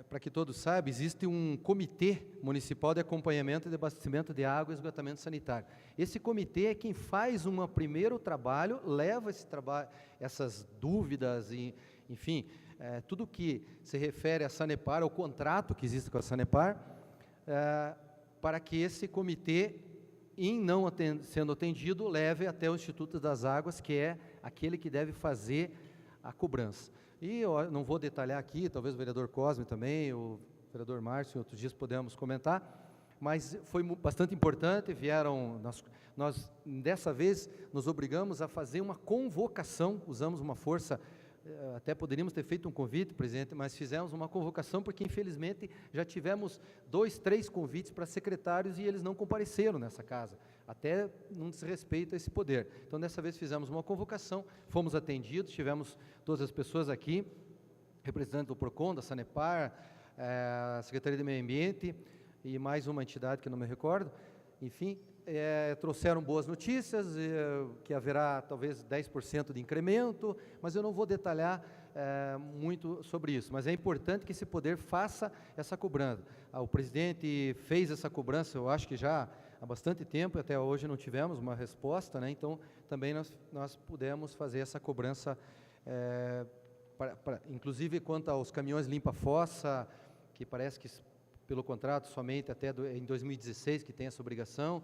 S7: para que todos saibam, existe um comitê municipal de acompanhamento e de abastecimento de água e esgotamento sanitário. Esse comitê é quem faz um primeiro trabalho, leva esse trabalho, essas dúvidas, enfim, tudo que se refere à Sanepar, ao contrato que existe com a Sanepar, para que esse comitê, em não sendo atendido, leve até o Instituto das Águas, que é aquele que deve fazer a cobrança. E eu não vou detalhar aqui, talvez o vereador Cosme também, o vereador Márcio, outros dias podemos comentar, mas foi bastante importante. Nós dessa vez nos obrigamos a fazer uma convocação, usamos uma força, até poderíamos ter feito um convite, presidente, mas fizemos uma convocação porque infelizmente já tivemos 2, 3 convites para secretários e eles não compareceram nessa casa, até num desrespeito a esse poder. Então dessa vez fizemos uma convocação, fomos atendidos, tivemos todas as pessoas aqui, representantes do PROCON, da Sanepar, a Secretaria de Meio Ambiente e mais uma entidade que eu não me recordo, enfim, trouxeram boas notícias, que haverá talvez 10% de incremento, mas eu não vou detalhar muito sobre isso, mas é importante que esse poder faça essa cobrança. O presidente fez essa cobrança, eu acho que já há bastante tempo, até hoje não tivemos uma resposta, né? Então também nós pudemos fazer essa cobrança, inclusive quanto aos caminhões limpa-fossa, que parece que pelo contrato somente até em 2016 que tem essa obrigação,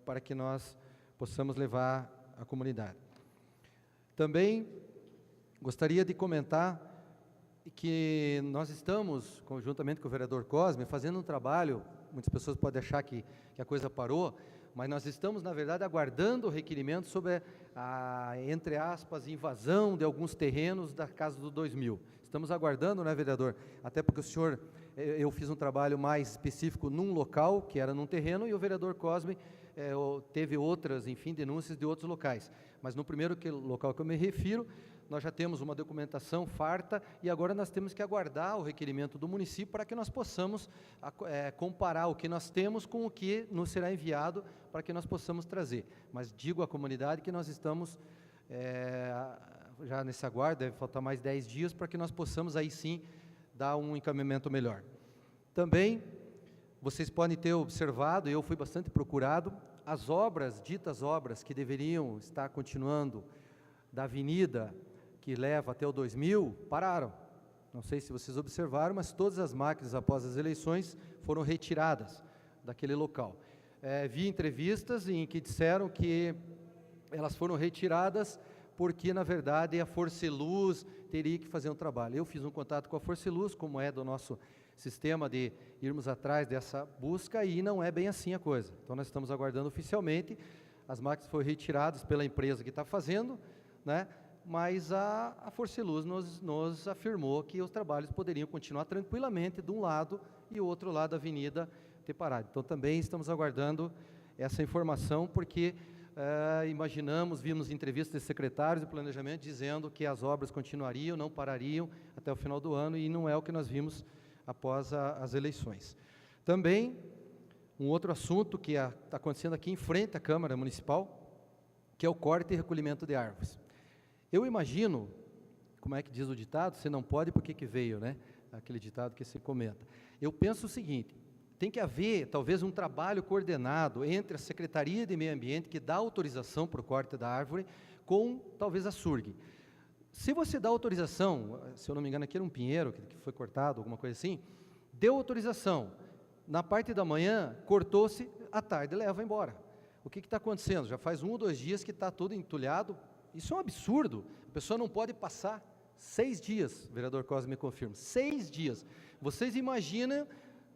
S7: para que nós possamos levar à comunidade. Também gostaria de comentar que nós estamos, conjuntamente com o vereador Cosme, fazendo um trabalho. Muitas pessoas podem achar que a coisa parou, mas nós estamos, na verdade, aguardando o requerimento sobre a, entre aspas, invasão de alguns terrenos da Casa do 2000. Estamos aguardando, né, vereador? Até porque o senhor eu fiz um trabalho mais específico num local, que era num terreno, e o vereador Cosme teve outras, enfim, denúncias de outros locais. Mas no primeiro local que eu me refiro, nós já temos uma documentação farta e agora nós temos que aguardar o requerimento do município para que nós possamos comparar o que nós temos com o que nos será enviado para que nós possamos trazer. Mas digo à comunidade que nós estamos já nesse aguardo, deve faltar mais 10 dias para que nós possamos aí sim dar um encaminhamento melhor. Também, vocês podem ter observado, eu fui bastante procurado, as obras, ditas obras que deveriam estar continuando da avenida que leva até o 2000, pararam. Não sei se vocês observaram, mas todas as máquinas após as eleições foram retiradas daquele local. Vi entrevistas em que disseram que elas foram retiradas porque, na verdade, a Forceluz teria que fazer um trabalho. Eu fiz um contato com a Forceluz, como é do nosso sistema de irmos atrás dessa busca, e não é bem assim a coisa. Então, nós estamos aguardando oficialmente, as máquinas foram retiradas pela empresa que está fazendo, né? Mas a Forceluz nos afirmou que os trabalhos poderiam continuar tranquilamente de um lado e o outro lado da avenida ter parado. Então, também estamos aguardando essa informação, porque vimos entrevistas de secretários de planejamento dizendo que as obras continuariam, não parariam até o final do ano, e não é o que nós vimos após as eleições. Também, um outro assunto que está acontecendo aqui em frente à Câmara Municipal, que é o corte e recolhimento de árvores. Eu imagino, como é que diz o ditado, você não pode porque que veio, né? Aquele ditado que se comenta. Eu penso o seguinte, tem que haver talvez um trabalho coordenado entre a Secretaria de Meio Ambiente, que dá autorização para o corte da árvore, com talvez a SURG. Se você dá autorização, se eu não me engano aqui era um pinheiro que foi cortado, alguma coisa assim, deu autorização, na parte da manhã cortou-se, à tarde leva embora. O que está acontecendo? Já faz 1 ou 2 dias que está tudo entulhado. Isso é um absurdo, a pessoa não pode passar 6 dias, o vereador Cosme me confirma, 6 dias. Vocês imaginam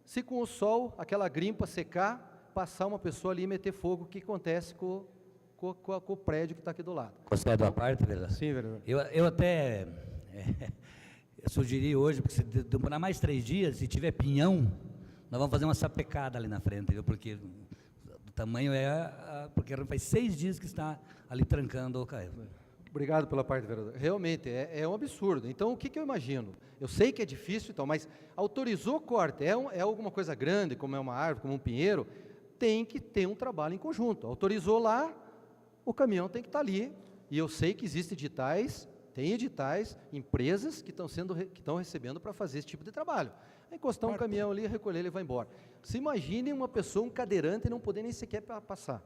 S7: se com o sol, aquela grimpa secar, passar uma pessoa ali e meter fogo, o que acontece com o prédio que está aqui do lado.
S11: Concede a parte, vereador?
S7: Sim, vereador.
S11: Eu até sugeri hoje, porque se demorar mais 3 dias, se tiver pinhão, nós vamos fazer uma sapecada ali na frente, viu? Porque o tamanho porque faz 6 dias que está ali trancando o carro.
S7: Obrigado pela parte, vereador. Realmente, é um absurdo. Então, o que eu imagino? Eu sei que é difícil, então, mas autorizou o corte, é alguma coisa grande, como é uma árvore, como um pinheiro, tem que ter um trabalho em conjunto. Autorizou lá, o caminhão tem que estar ali. E eu sei que existem editais, empresas que estão recebendo para fazer esse tipo de trabalho. É encostar um caminhão ali, recolher, ele vai embora. Se imagine uma pessoa, um cadeirante, não poder nem sequer passar.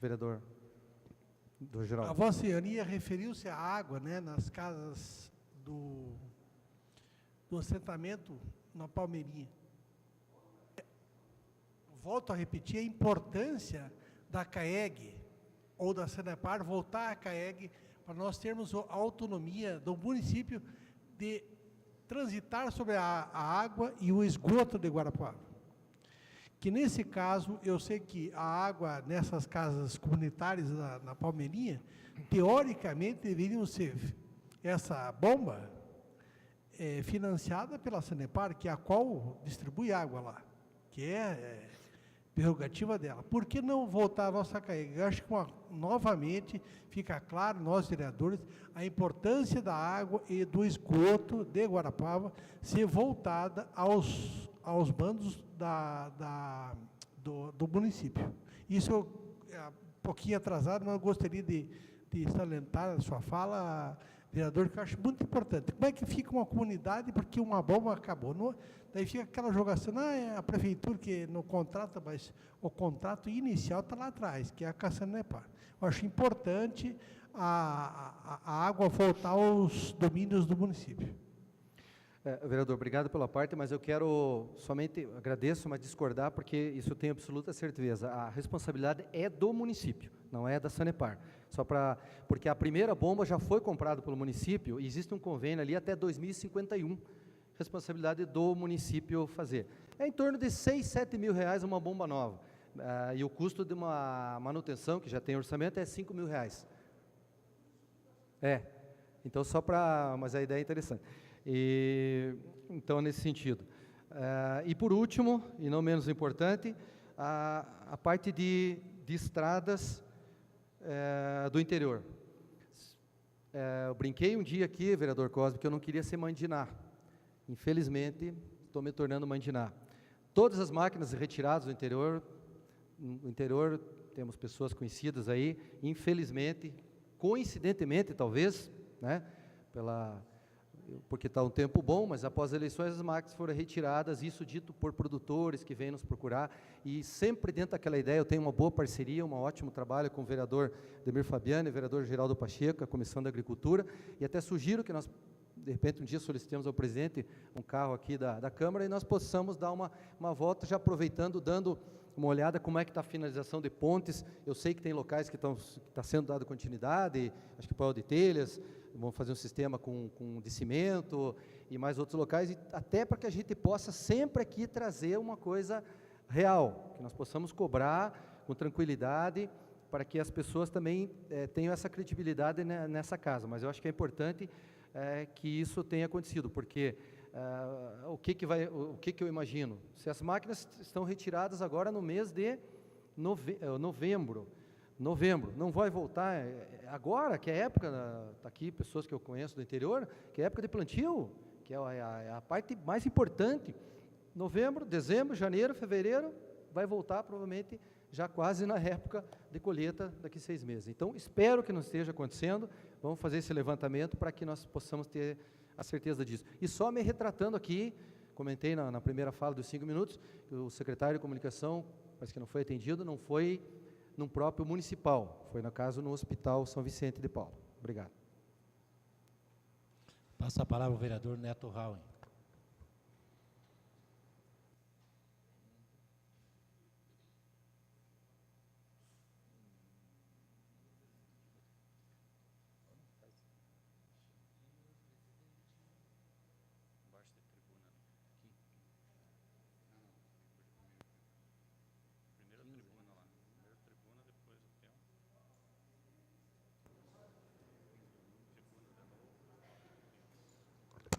S7: Vereador do Geraldo.
S6: A Vossa Senhoria referiu-se à água, né, nas casas do assentamento na Palmeirinha. Volto a repetir a importância da CAEG ou da Sanepar voltar à CAEG para nós termos a autonomia do município de transitar sobre a água e o esgoto de Guarapuava. Que nesse caso, eu sei que a água nessas casas comunitárias na Palmeirinha, teoricamente deveriam ser essa bomba financiada pela Sanepar, que é a qual distribui água lá, que é prerrogativa dela. Por que não voltar à nossa CAEG? Eu acho que novamente fica claro, nós vereadores, a importância da água e do esgoto de Guarapuava ser voltada aos bandos do município. Isso é um pouquinho atrasado, mas eu gostaria de salientar a sua fala, vereador, que eu acho muito importante. Como é que fica uma comunidade porque uma bomba acabou? Daí fica aquela jogação, é a prefeitura que não contrata, mas o contrato inicial está lá atrás, que é a Sanepar. Eu acho importante a água voltar aos domínios do município.
S7: Vereador, obrigado pela parte, mas eu quero somente, agradeço, mas discordar, porque isso eu tenho absoluta certeza. A responsabilidade é do município, não é da Sanepar. Porque a primeira bomba já foi comprada pelo município e existe um convênio ali até 2051. Responsabilidade do município fazer. É em torno de 6, 7 mil reais uma bomba nova. E o custo de uma manutenção, que já tem orçamento, é 5 mil reais. Então mas a ideia é interessante. Então, nesse sentido, E por último, e não menos importante, a parte de estradas do interior. Eu brinquei um dia aqui, vereador Cosme, que eu não queria ser Mandiná. Infelizmente, estou me tornando Mandiná. Todas as máquinas retiradas do interior, no interior temos pessoas conhecidas aí, infelizmente, coincidentemente talvez, né, porque está um tempo bom, mas após as eleições as máquinas foram retiradas, isso dito por produtores que vêm nos procurar, e sempre dentro daquela ideia, eu tenho uma boa parceria, um ótimo trabalho com o vereador Demir Fabiano e o vereador Geraldo Pacheco, a Comissão da Agricultura, e até sugiro que nós, de repente, um dia solicitemos ao presidente um carro aqui da Câmara e nós possamos dar uma volta, já aproveitando, dando uma olhada como é que está a finalização de pontes. Eu sei que tem locais que está sendo dado continuidade, acho que Pau de Telhas, vão fazer um sistema de cimento e mais outros locais, e até para que a gente possa sempre aqui trazer uma coisa real, que nós possamos cobrar com tranquilidade, para que as pessoas também tenham essa credibilidade nessa casa. Mas eu acho que é importante que isso tenha acontecido, porque o que eu imagino? Se as máquinas estão retiradas agora no mês de novembro, não vai voltar agora, que é época, está aqui pessoas que eu conheço do interior, que é época de plantio, que é a parte mais importante. Novembro, dezembro, janeiro, fevereiro, vai voltar provavelmente já quase na época de colheita daqui 6 meses. Então, espero que não esteja acontecendo, vamos fazer esse levantamento para que nós possamos ter a certeza disso. E só me retratando aqui, comentei na primeira fala dos 5 minutos, que o secretário de comunicação, parece que não foi atendido, não foi num próprio municipal, foi no caso no Hospital São Vicente de Paulo. Obrigado.
S13: Passa a palavra ao vereador Neto Rauen.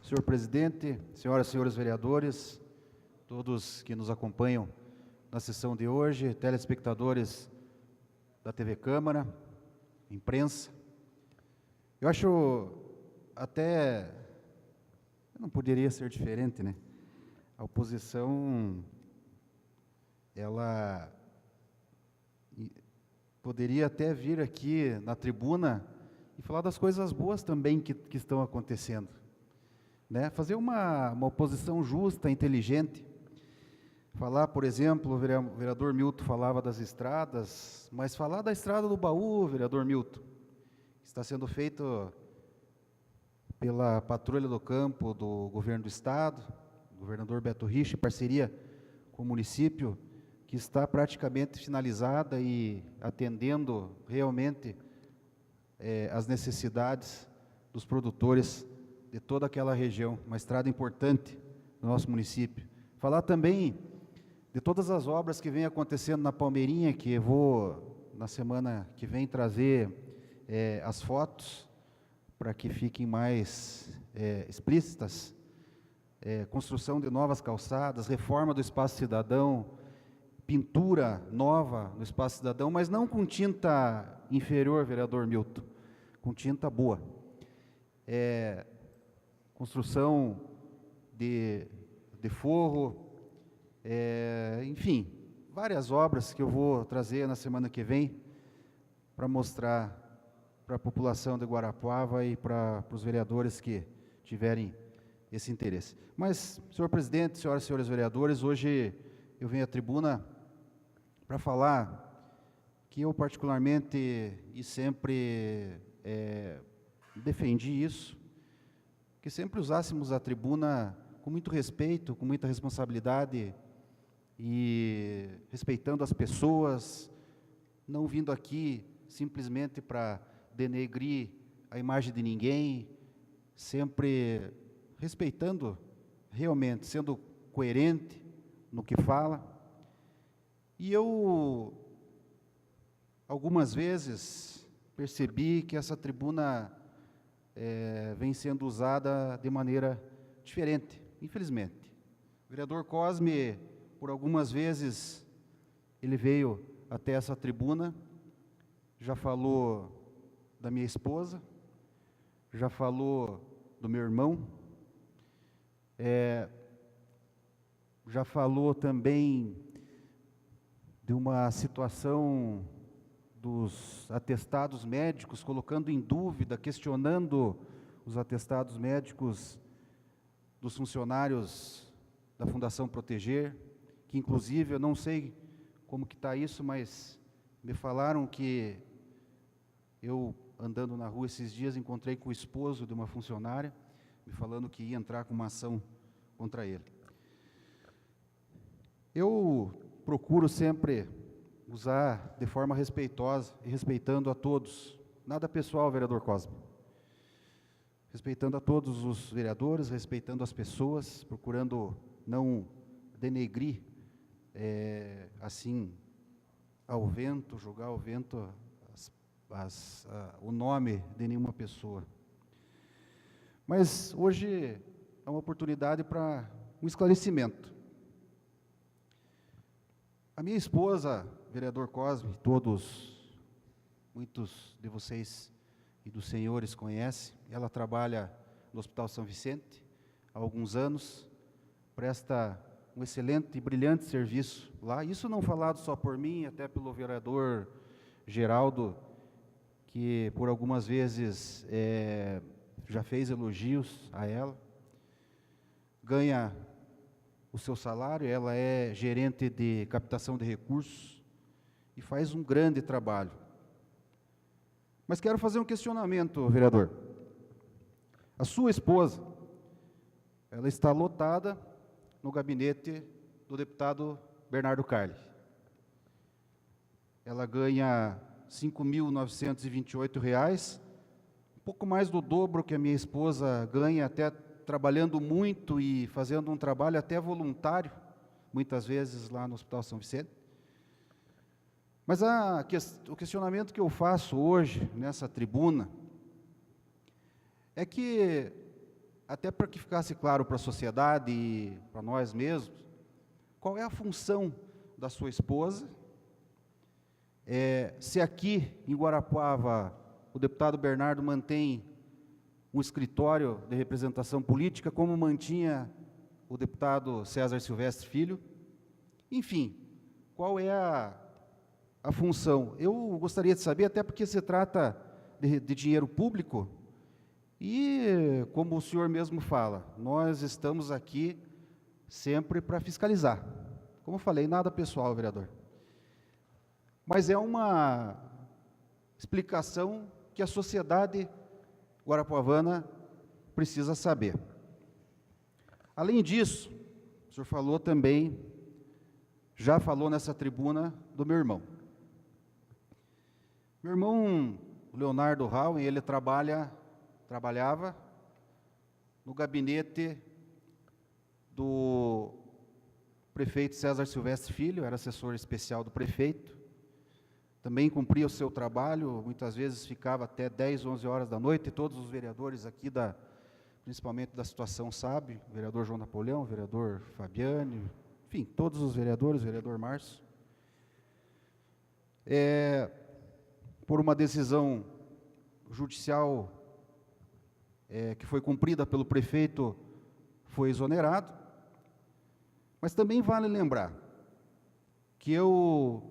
S8: Senhor presidente, senhoras e senhores vereadores, todos que nos acompanham na sessão de hoje, telespectadores da TV Câmara, imprensa, eu acho até, não poderia ser diferente, né? A oposição, ela poderia até vir aqui na tribuna e falar das coisas boas também que estão acontecendo. Né? Fazer uma oposição justa, inteligente. Falar, por exemplo, o vereador Milton falava das estradas, mas falar da estrada do Baú, vereador Milton, que está sendo feito pela Patrulha do Campo do Governo do Estado, governador Beto Rich, em parceria com o município, que está praticamente finalizada e atendendo realmente as necessidades dos produtores de toda aquela região, uma estrada importante no nosso município. Falar também de todas as obras que vêm acontecendo na Palmeirinha, que eu vou, na semana que vem, trazer as fotos, para que fiquem mais explícitas, construção de novas calçadas, reforma do Espaço Cidadão, pintura nova no Espaço Cidadão, mas não com tinta inferior, vereador Milton, com tinta boa. Construção de forro, enfim, várias obras que eu vou trazer na semana que vem para mostrar para a população de Guarapuava e para os vereadores que tiverem esse interesse. Mas, senhor presidente, senhoras e senhores vereadores, hoje eu venho à tribuna para falar que eu particularmente e sempre defendi isso, que sempre usássemos a tribuna com muito respeito, com muita responsabilidade e respeitando as pessoas, não vindo aqui simplesmente para denegrir a imagem de ninguém, sempre respeitando realmente, sendo coerente no que fala. E eu, algumas vezes, percebi que essa tribuna vem sendo usada de maneira diferente, infelizmente. O vereador Cosme, por algumas vezes, ele veio até essa tribuna, já falou da minha esposa, já falou do meu irmão, já falou também de uma situação dos atestados médicos, colocando em dúvida, questionando os atestados médicos dos funcionários da Fundação Proteger, que inclusive eu não sei como que está isso, mas me falaram que eu, andando na rua esses dias, encontrei com o esposo de uma funcionária, me falando que ia entrar com uma ação contra ele. Eu procuro sempre usar de forma respeitosa e respeitando a todos, nada pessoal, vereador Cosme, respeitando a todos os vereadores, respeitando as pessoas, procurando não denegrir, assim, ao vento, jogar ao vento o nome de nenhuma pessoa. Mas hoje é uma oportunidade para um esclarecimento. A minha esposa, vereador Cosme, muitos de vocês e dos senhores conhecem, ela trabalha no Hospital São Vicente há alguns anos, presta um excelente e brilhante serviço lá, isso não falado só por mim, até pelo vereador Geraldo, que por algumas vezes já fez elogios a ela, ganha o seu salário, ela é gerente de captação de recursos e faz um grande trabalho. Mas quero fazer um questionamento, vereador. A sua esposa, ela está lotada no gabinete do deputado Bernardo Carli. Ela ganha R$ 5.928, um pouco mais do dobro que a minha esposa ganha, até trabalhando muito e fazendo um trabalho até voluntário, muitas vezes lá no Hospital São Vicente. Mas o questionamento que eu faço hoje, nessa tribuna, é que, até para que ficasse claro para a sociedade e para nós mesmos, qual é a função da sua esposa, se aqui em Guarapuava o deputado Bernardo mantém um escritório de representação política, como mantinha o deputado César Silvestre Filho. Enfim, qual é a função? Eu gostaria de saber, até porque se trata de dinheiro público, e, como o senhor mesmo fala, nós estamos aqui sempre para fiscalizar. Como eu falei, nada pessoal, vereador. Mas é uma explicação que a sociedade guarapuavana precisa saber. Além disso, o senhor falou também, já falou nessa tribuna, do meu irmão. Meu irmão, o Leonardo Rauen, ele trabalhava no gabinete do prefeito César Silvestre Filho, era assessor especial do prefeito, também cumpria o seu trabalho, muitas vezes ficava até 10, 11 horas da noite, e todos os vereadores aqui, principalmente da situação, sabem, o vereador João Napoleão, o vereador Fabiane, enfim, todos os vereadores, o vereador Márcio. Por uma decisão judicial que foi cumprida pelo prefeito, foi exonerado, mas também vale lembrar que eu,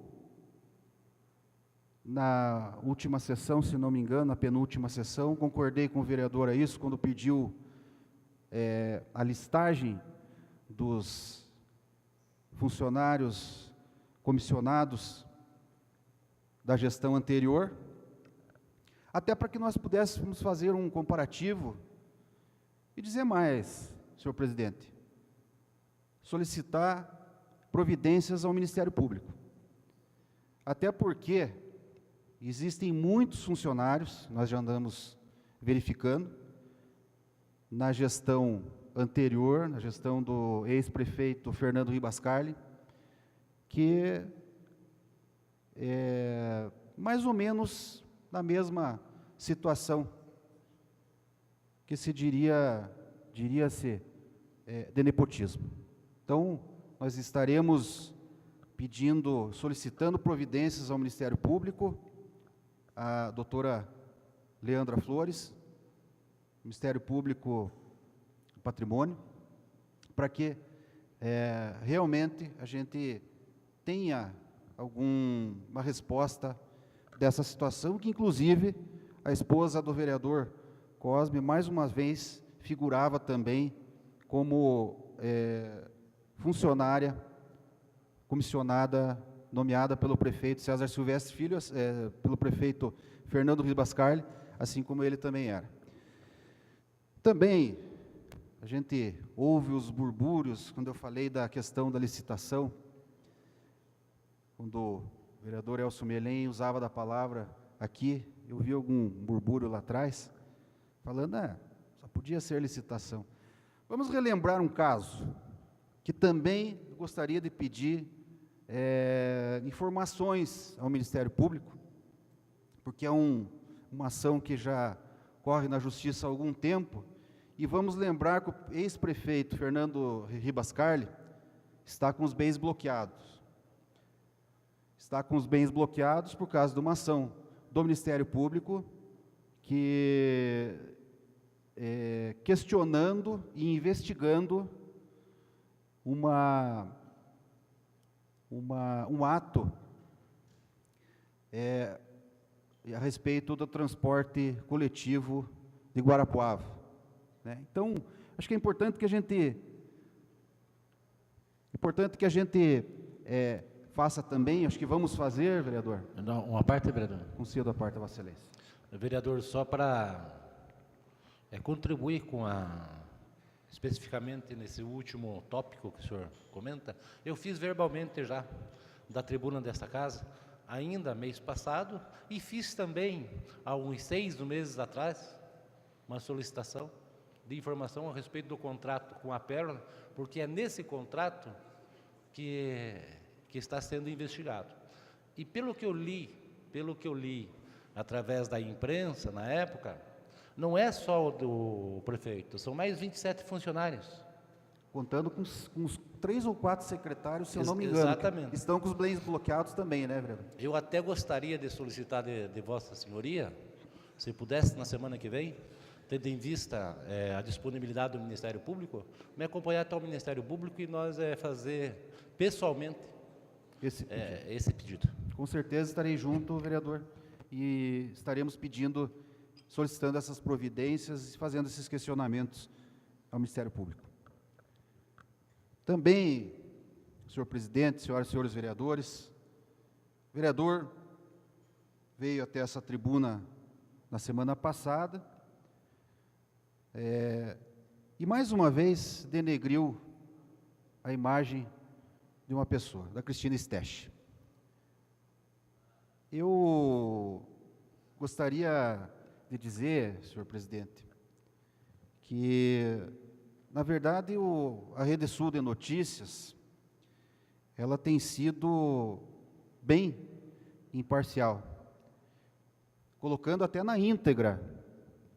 S8: na última sessão, se não me engano, na penúltima sessão, concordei com o vereador a isso, quando pediu a listagem dos funcionários comissionados da gestão anterior, até para que nós pudéssemos fazer um comparativo e dizer mais, senhor presidente, solicitar providências ao Ministério Público. Até porque existem muitos funcionários, nós já andamos verificando, na gestão anterior, na gestão do ex-prefeito Fernando Ribascarli, que mais ou menos na mesma situação, que se diria-se de nepotismo. Então, nós estaremos solicitando providências ao Ministério Público, a doutora Leandra Flores, Ministério Público do Patrimônio, para que realmente a gente tenha alguma resposta dessa situação, que inclusive a esposa do vereador Cosme, mais uma vez, figurava também como funcionária comissionada, nomeada pelo prefeito César Silvestre Filho, pelo prefeito Fernando Ribascarli, assim como ele também era. Também, a gente ouve os burbúrios, quando eu falei da questão da licitação, quando o vereador Elcio Melém usava da palavra aqui, eu vi algum burbúrio lá atrás, falando, só podia ser licitação. Vamos relembrar um caso, que também gostaria de pedir informações ao Ministério Público, porque é uma ação que já corre na Justiça há algum tempo, e vamos lembrar que o ex-prefeito Fernando Ribascarli está com os bens bloqueados. Está com os bens bloqueados por causa de uma ação do Ministério Público que questionando e investigando um ato a respeito do transporte coletivo de Guarapuava, né? Então, acho que é importante que a gente faça também, acho que vamos fazer, vereador.
S13: Não, uma parte, vereador.
S8: Concedo a parte, Vossa Excelência.
S13: Vereador, só para contribuir especificamente nesse último tópico que o senhor comenta, eu fiz verbalmente já, da tribuna desta casa, ainda mês passado, e fiz também, há uns 6 meses atrás, uma solicitação de informação a respeito do contrato com a Pérola, porque é nesse contrato que está sendo investigado. E pelo que eu li através da imprensa na época, não é só o do prefeito, são mais 27 funcionários.
S8: Contando com os 3 ou 4 secretários, se eu não me engano.
S13: Exatamente.
S8: Estão com os bens bloqueados também, né, vereador?
S13: Eu até gostaria de solicitar de Vossa Senhoria, se pudesse na semana que vem, tendo em vista a disponibilidade do Ministério Público, me acompanhar até o Ministério Público e nós fazer pessoalmente esse pedido.
S8: Com certeza estarei junto, vereador, e estaremos solicitando essas providências e fazendo esses questionamentos ao Ministério Público. Também, senhor presidente, senhoras e senhores vereadores, o vereador veio até essa tribuna na semana passada e mais uma vez denegriu a imagem de uma pessoa, da Cristina Stech. Eu gostaria de dizer, senhor presidente, que, na verdade, a Rede Sul de Notícias, ela tem sido bem imparcial, colocando até na íntegra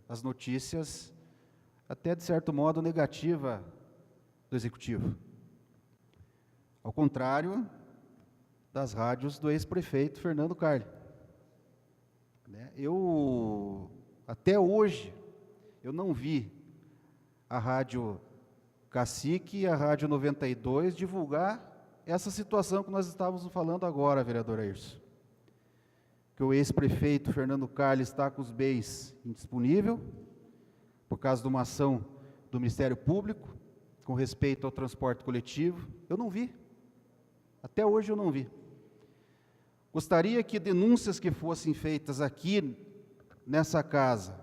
S8: as notícias, até de certo modo negativa do Executivo. Ao contrário das rádios do ex-prefeito Fernando Carli. Até hoje, eu não vi a Rádio Cacique e a Rádio 92 divulgar essa situação que nós estávamos falando agora, vereador Ayrson. Que o ex-prefeito Fernando Carli está com os bens indisponíveis, por causa de uma ação do Ministério Público, com respeito ao transporte coletivo. Eu não vi. Até hoje eu não vi. Gostaria que denúncias que fossem feitas aqui, nessa casa,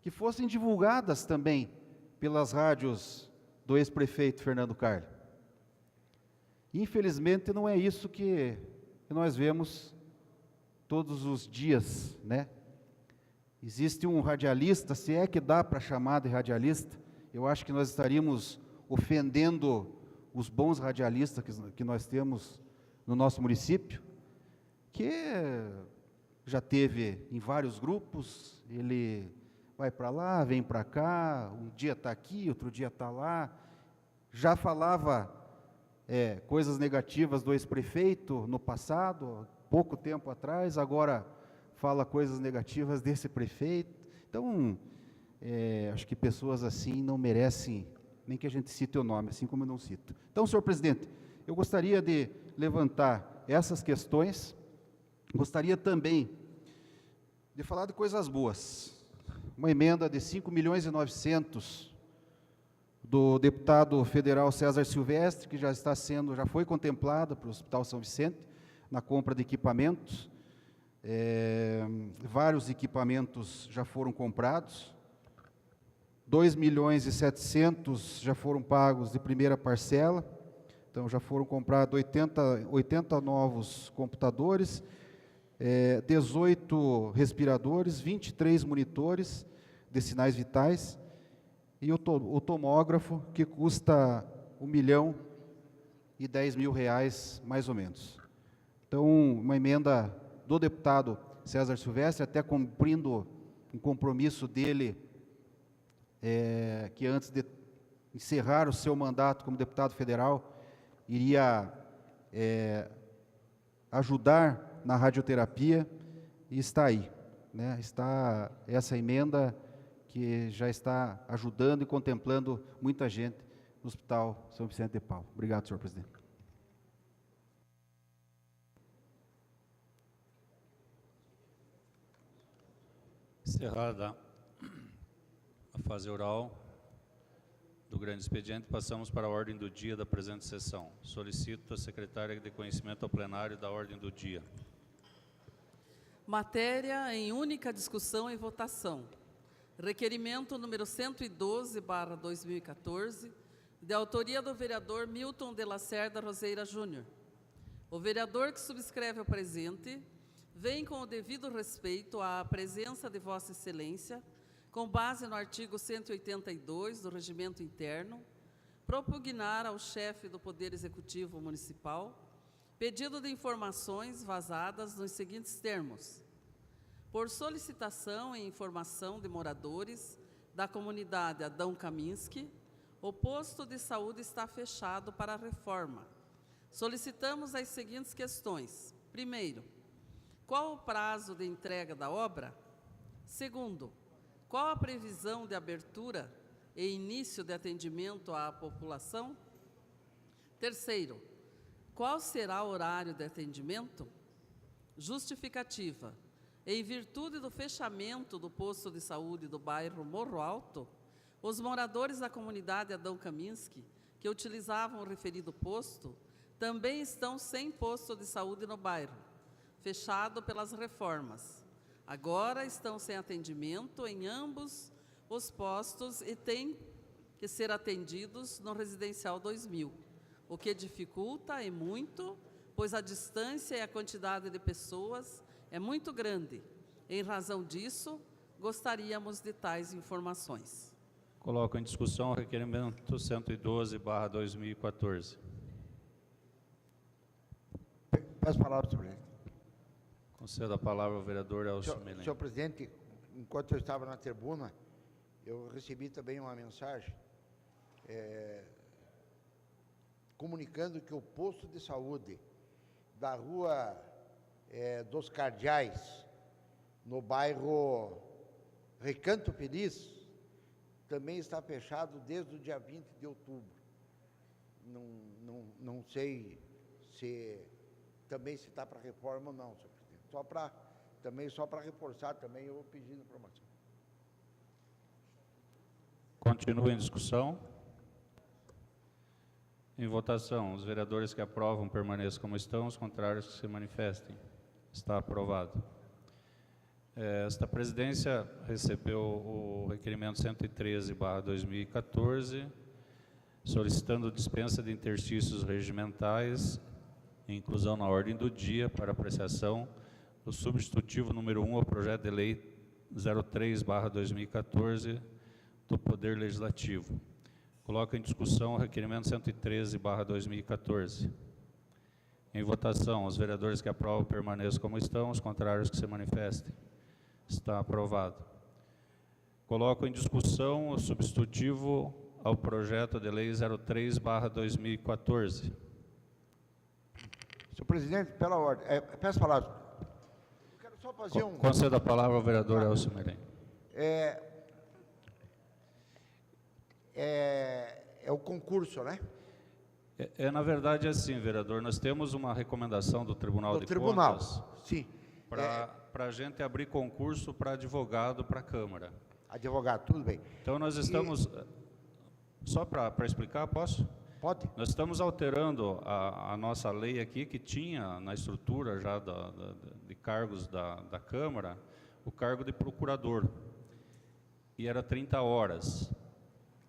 S8: que fossem divulgadas também pelas rádios do ex-prefeito Fernando Carli. Infelizmente, não é isso que nós vemos todos os dias, né? Existe um radialista, se é que dá para chamar de radialista, eu acho que nós estaríamos ofendendo os bons radialistas que nós temos no nosso município, que já teve em vários grupos, ele vai para lá, vem para cá, um dia está aqui, outro dia está lá, já falava coisas negativas do ex-prefeito no passado, pouco tempo atrás, agora fala coisas negativas desse prefeito. Então, acho que pessoas assim não merecem nem que a gente cite o nome, assim como eu não cito. Então, senhor presidente, eu gostaria de levantar essas questões, gostaria também de falar de coisas boas. Uma emenda de 5.900.000 do deputado federal César Silvestre, que já foi contemplada para o Hospital São Vicente, na compra de equipamentos. Vários equipamentos já foram comprados, 2.700.000 já foram pagos de primeira parcela, então já foram comprados 80 novos computadores, 18 respiradores, 23 monitores de sinais vitais, e o tomógrafo, que custa R$1.010.000, mais ou menos. Então, uma emenda do deputado César Silvestre, até cumprindo um compromisso dele, que antes de encerrar o seu mandato como deputado federal, iria ajudar na radioterapia, e está aí, né? Está essa emenda que já está ajudando e contemplando muita gente no Hospital São Vicente de Paulo. Obrigado, senhor presidente.
S1: Encerrada a fase oral do grande expediente, passamos para a ordem do dia da presente sessão. Solicito a secretária de conhecimento ao plenário da ordem do dia.
S3: Matéria em única discussão e votação. Requerimento número 112/2014, de autoria do vereador Milton de Lacerda Roseira Júnior. O vereador que subscreve o presente vem com o devido respeito à presença de Vossa Excelência, com base no artigo 182 do Regimento Interno, propugnar ao chefe do Poder Executivo Municipal pedido de informações vazadas nos seguintes termos: por solicitação e informação de moradores da comunidade Adão Kaminski, o posto de saúde está fechado para a reforma. Solicitamos as seguintes questões. Primeiro, qual o prazo de entrega da obra? Segundo, qual a previsão de abertura e início de atendimento à população? Terceiro, qual será o horário de atendimento? Justificativa. Em virtude do fechamento do posto de saúde do bairro Morro Alto, os moradores da comunidade Adão Kaminski, que utilizavam o referido posto, também estão sem posto de saúde no bairro, fechado pelas reformas. Agora estão sem atendimento em ambos os postos e têm que ser atendidos no Residencial 2000, o que dificulta e muito, pois a distância e a quantidade de pessoas é muito grande. Em razão disso, gostaríamos de tais informações.
S1: Coloco em discussão o requerimento 112/2014.
S9: Peço a palavra, senhor presidente.
S1: Concedo a palavra ao vereador Elcio Melém.
S9: Senhor presidente, enquanto eu estava na tribuna, eu recebi também uma mensagem comunicando que o posto de saúde da rua dos Cardeais, no bairro Recanto Feliz, também está fechado desde o dia 20 de outubro. Não sei se também se está para reforma ou não, senhor presidente. Só para reforçar também, eu vou pedir informação.
S1: Continua em discussão. Em votação, os vereadores que aprovam permaneçam como estão, os contrários que se manifestem. Está aprovado. Esta presidência recebeu o requerimento 113/2014, solicitando dispensa de interstícios regimentais e inclusão na ordem do dia para apreciação do substitutivo número 1 ao projeto de lei 03/2014 do Poder Legislativo. Coloco em discussão o requerimento 113/2014. Em votação, os vereadores que aprovam permaneçam como estão, os contrários que se manifestem. Está aprovado. Coloco em discussão o substitutivo ao projeto de lei 03/2014.
S9: Senhor presidente, pela ordem, peço a palavra. Eu quero só fazer
S1: Concedo a palavra ao vereador Elcio Meren.
S9: É o concurso, né?
S1: Na verdade, assim, vereador, nós temos uma recomendação do Tribunal de Contas.
S9: Sim.
S1: Para a gente abrir concurso para advogado para a Câmara.
S9: Advogado, tudo bem.
S1: Então, nós estamos... Só para explicar, posso?
S9: Pode.
S1: Nós estamos alterando a nossa lei aqui, que tinha na estrutura já de cargos da Câmara, o cargo de procurador. E era 30 horas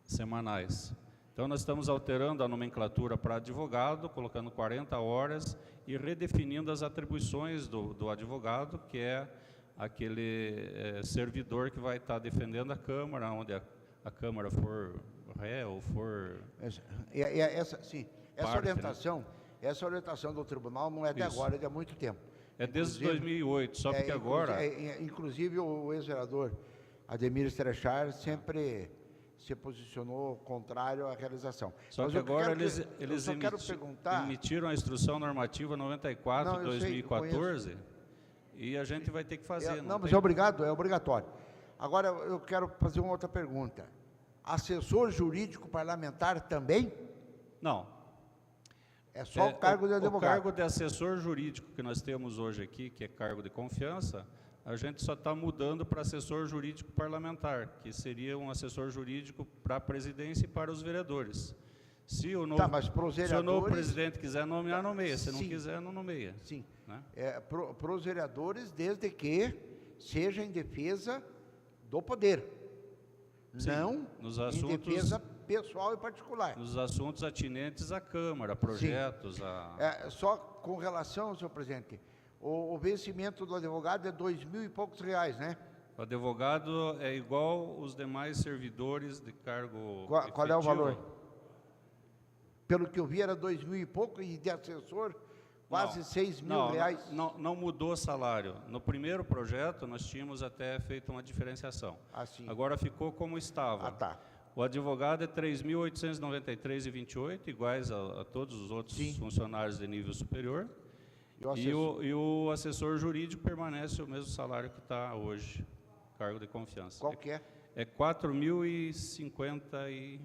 S1: semanais. Então, nós estamos alterando a nomenclatura para advogado, colocando 40 horas e redefinindo as atribuições do advogado, que é aquele servidor que vai estar defendendo a Câmara, onde a Câmara for ré ou for...
S9: Essa
S1: parte,
S9: orientação, né? Essa orientação do tribunal não é de agora, é de há muito tempo.
S1: É desde 2008, só porque agora...
S9: Inclusive, o ex-vereador Ademir Estrechar sempre se posicionou contrário à realização.
S1: Só
S9: Mas
S1: que agora
S9: eles
S1: emitiram a instrução normativa 94/2014 e a gente vai ter que fazer.
S9: Mas é obrigatório. Agora, eu quero fazer uma outra pergunta. Assessor jurídico parlamentar também?
S1: Não.
S9: É só o cargo de advogado.
S1: O cargo de assessor jurídico que nós temos hoje aqui, que é cargo de confiança, a gente só está mudando para assessor jurídico parlamentar, que seria um assessor jurídico para a presidência e para os vereadores. Se o novo, se o novo presidente quiser nomear, nomeia. Se não quiser, não nomeia.
S9: Sim.
S1: Né?
S9: Para os vereadores, desde que seja em defesa do poder.
S1: Sim,
S9: não em defesa pessoal e particular.
S1: Nos assuntos atinentes à Câmara, projetos...
S9: Só com relação, senhor presidente, o vencimento do advogado é R$2.000 e poucos, né?
S1: O advogado é igual os demais servidores de cargo
S9: Qual é o valor? Pelo que eu vi, era R$2.000 e pouco, e de assessor, quase R$6.000.
S1: Não mudou o salário. No primeiro projeto, nós tínhamos até feito uma diferenciação. Agora ficou como estava. O advogado é R$ 3.893,28, iguais a todos os outros funcionários de nível superior. E o assessor jurídico permanece o mesmo salário que está hoje, cargo de confiança.
S9: Qual que é?
S1: É 4.050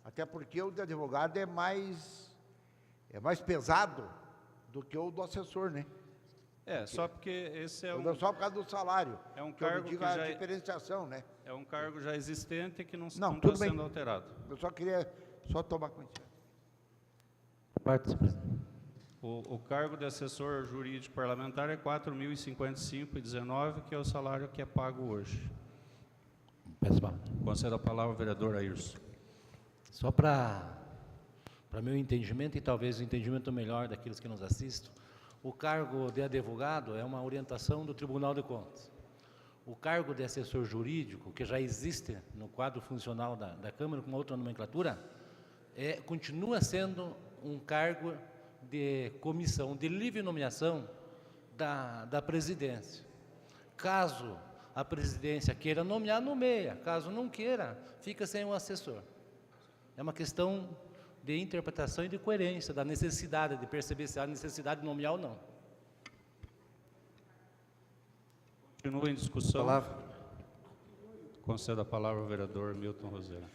S9: Até porque o de advogado é mais pesado do que o do assessor, né?
S1: Só porque esse
S9: só por causa do salário.
S1: É um cargo que
S9: a diferenciação, né?
S1: É um cargo já existente que não está sendo alterado.
S9: Eu só queria tomar conhecimento.
S1: O cargo de assessor jurídico parlamentar é R$ 4.055,19, que é o salário que é pago hoje. Concedo a palavra ao vereador Ayrson.
S13: Só para meu entendimento e talvez o entendimento melhor daqueles que nos assistem, o cargo de advogado é uma orientação do Tribunal de Contas. O cargo de assessor jurídico, que já existe no quadro funcional da Câmara com outra nomenclatura, continua sendo um cargo de comissão de livre nomeação da presidência. Caso a presidência queira nomear, nomeia. Caso não queira, fica sem um assessor. É uma questão de interpretação e de coerência, da necessidade, de perceber se há necessidade de nomear ou não.
S1: Continua em discussão. Concedo a palavra ao vereador Milton Rosella.